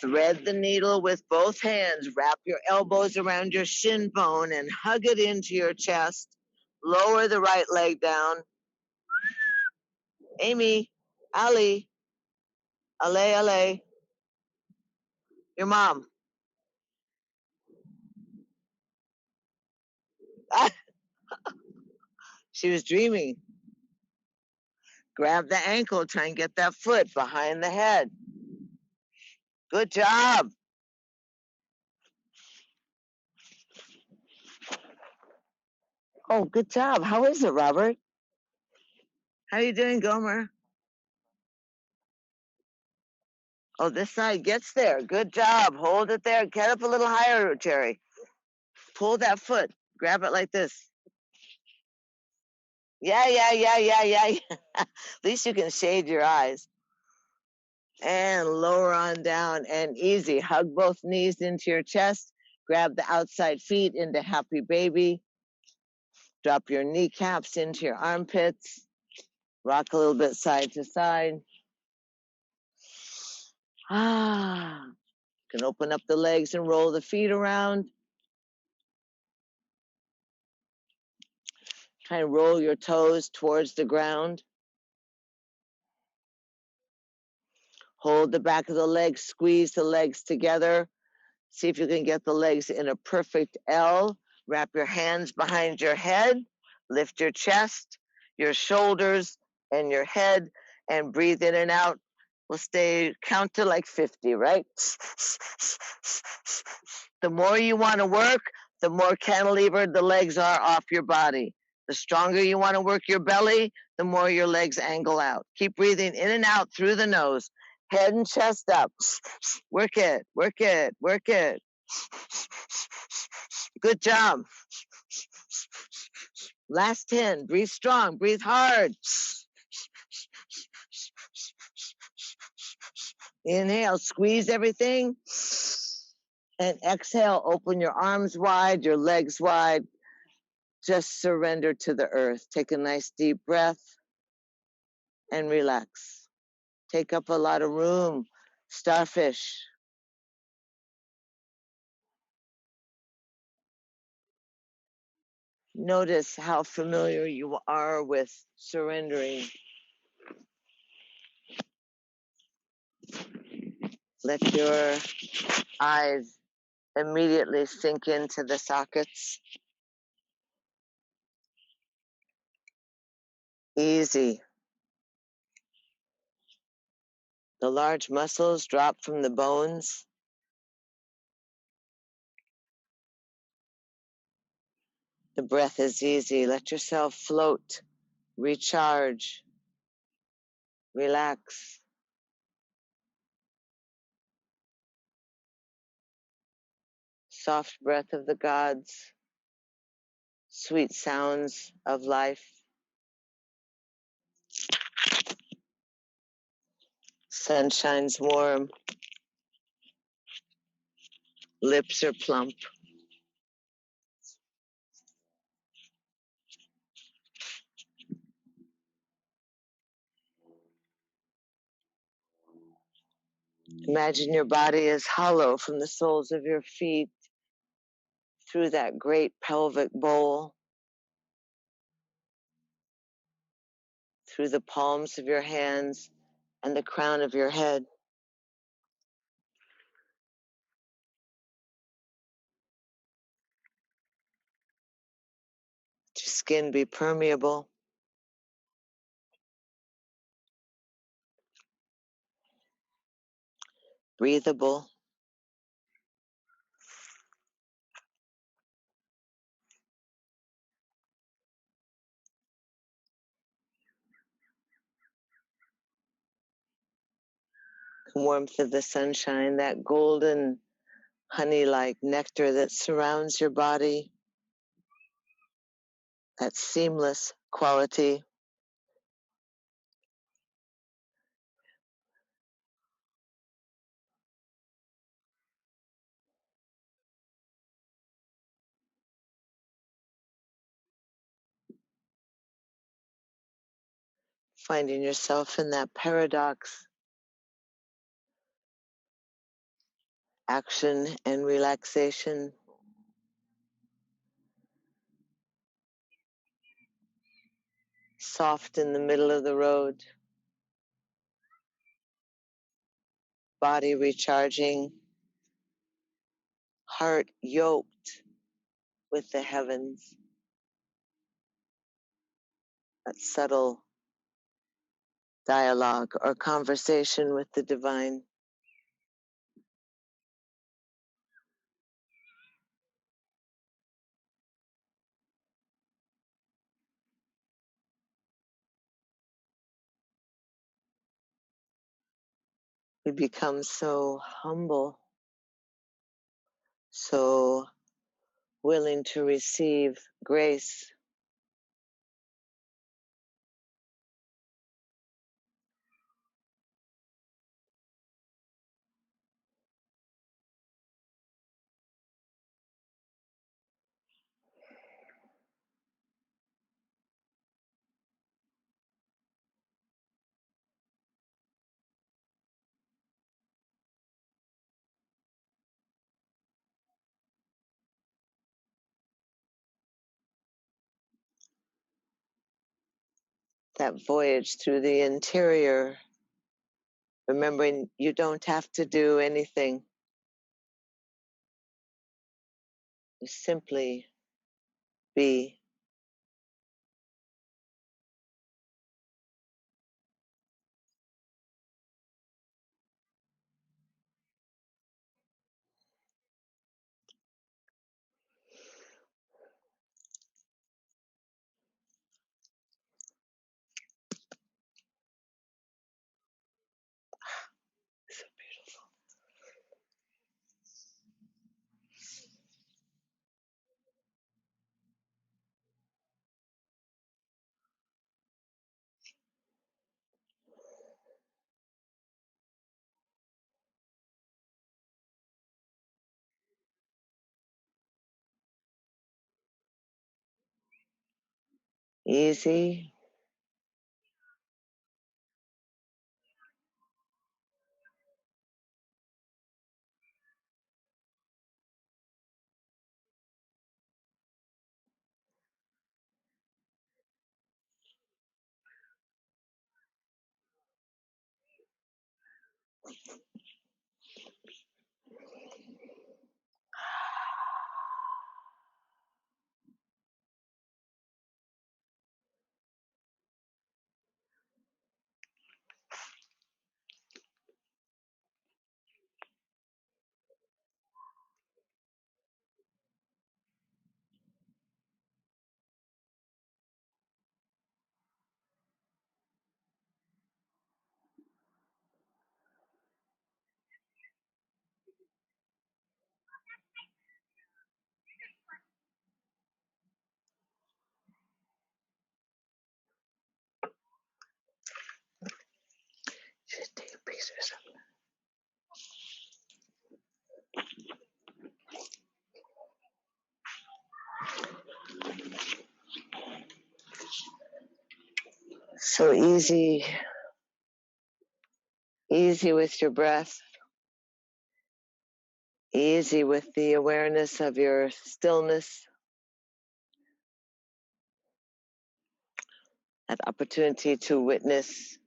Thread the needle with both hands. Wrap your elbows around your shin bone and hug it into your chest. Lower the right leg down. Amy, Ali, Ale. Your mom. She was dreaming. Grab the ankle, try and get that foot behind the head. Good job. Oh, good job. How is it, Robert? How you doing, Gomer? Oh, this side gets there. Good job. Hold it there. Get up a little higher, Jerry. Pull that foot. Grab it like this. Yeah. At least you can shade your eyes. And lower on down and easy. Hug both knees into your chest. Grab the outside feet into happy baby. Drop your kneecaps into your armpits. Rock a little bit side to side. Ah, you can open up the legs and roll the feet around. Try and roll your toes towards the ground. Hold the back of the legs, squeeze the legs together. See if you can get the legs in a perfect L. Wrap your hands behind your head. Lift your chest, your shoulders, and your head, and breathe in and out. We'll count to like 50, right? The more you want to work, the more cantilevered the legs are off your body. The stronger you want to work your belly, the more your legs angle out. Keep breathing in and out through the nose. Head and chest up. Work it, work it, work it. Good job. Last 10. Breathe strong, breathe hard. Inhale, squeeze everything. And exhale, open your arms wide, your legs wide. Just surrender to the earth. Take a nice deep breath and relax. Take up a lot of room. Starfish. Notice how familiar you are with surrendering. Let your eyes immediately sink into the sockets. Easy. The large muscles drop from the bones. The breath is easy. Let yourself float, recharge, relax. Soft breath of the gods, sweet sounds of life. Sun shines warm. Lips are plump. Imagine your body is hollow from the soles of your feet through that great pelvic bowl, through the palms of your hands and the crown of your head. Let your skin be permeable. Breathable. The warmth of the sunshine, that golden honey-like nectar that surrounds your body, that seamless quality. Finding yourself in that paradox, action and relaxation. Soft in the middle of the road. Body recharging. Heart yoked with the heavens. That subtle dialogue or conversation with the divine. We become so humble, so willing to receive grace. that voyage through the interior, remembering you don't have to do anything. You simply be. So easy. Just take a piece or something. So easy, easy with your breath, easy with the awareness of your stillness, that opportunity to witness,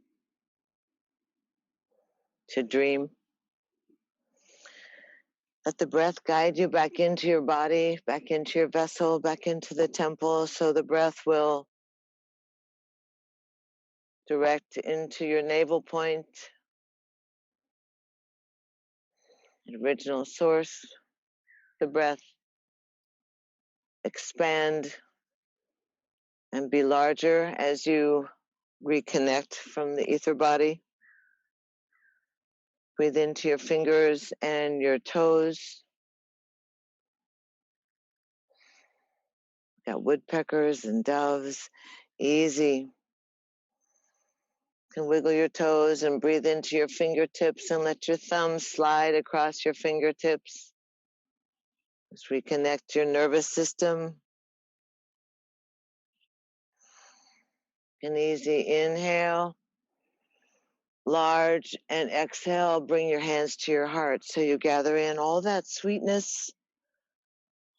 to dream. Let the breath guide you back into your body, back into your vessel, back into the temple, so the breath will direct into your navel point, original source. The breath expand and be larger as you reconnect from the ether body. Breathe into your fingers and your toes. Got woodpeckers and doves. Easy. You can wiggle your toes and breathe into your fingertips and let your thumbs slide across your fingertips. Just reconnect your nervous system. An easy inhale, large, and exhale. Bring your hands to your heart so you gather in all that sweetness,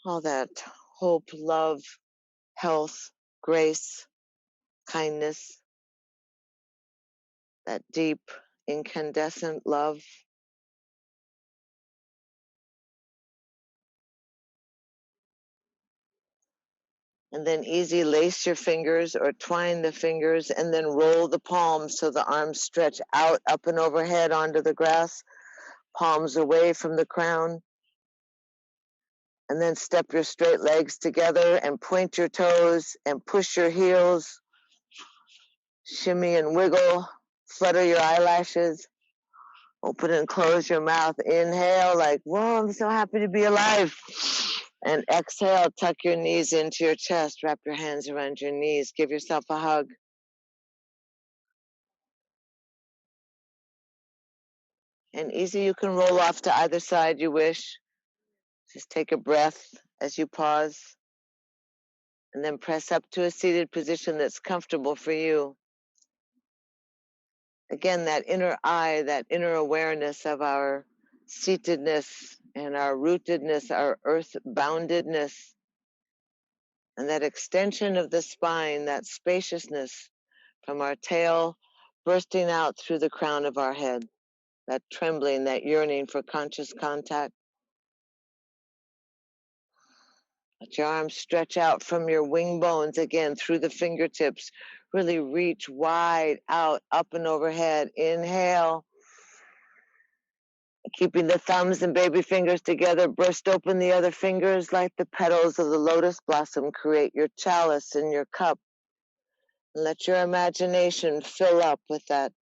all that hope, love, health, grace, kindness, that deep, incandescent love. And then easy lace your fingers or twine the fingers and then roll the palms so the arms stretch out, up and overhead onto the grass, palms away from the crown. And then step your straight legs together and point your toes and push your heels, shimmy and wiggle, flutter your eyelashes, open and close your mouth. Inhale like, whoa, I'm so happy to be alive. And exhale, tuck your knees into your chest, wrap your hands around your knees, give yourself a hug. And easy, you can roll off to either side you wish. Just take a breath as you pause. And then press up to a seated position that's comfortable for you. Again, that inner eye, that inner awareness of our seatedness and our rootedness, our earth-boundedness, and that extension of the spine, that spaciousness, from our tail, bursting out through the crown of our head, that trembling, that yearning for conscious contact. Let your arms stretch out from your wing bones again through the fingertips. Really reach wide out, up and overhead. Inhale. Keeping the thumbs and baby fingers together, burst open the other fingers like the petals of the lotus blossom. Create your chalice and your cup. Let your imagination fill up with that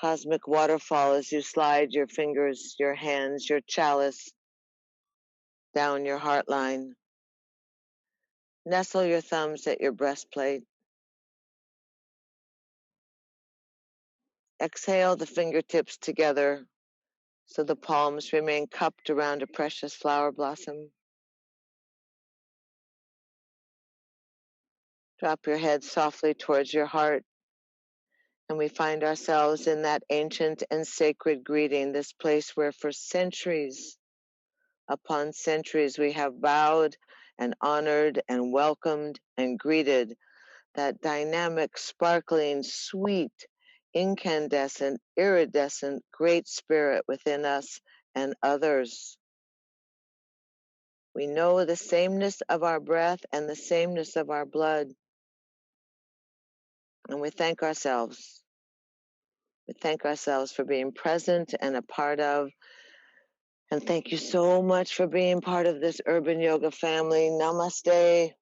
cosmic waterfall as you slide your fingers, your hands, your chalice down your heart line. Nestle your thumbs at your breastplate. Exhale the fingertips together so the palms remain cupped around a precious flower blossom. Drop your head softly towards your heart, and we find ourselves in that ancient and sacred greeting, this place where for centuries upon centuries we have bowed and honored and welcomed and greeted that dynamic, sparkling, sweet, incandescent, iridescent, great spirit within us and others. We know the sameness of our breath and the sameness of our blood. And we thank ourselves. We thank ourselves for being present and a part of. And thank you so much for being part of this urban yoga family. Namaste.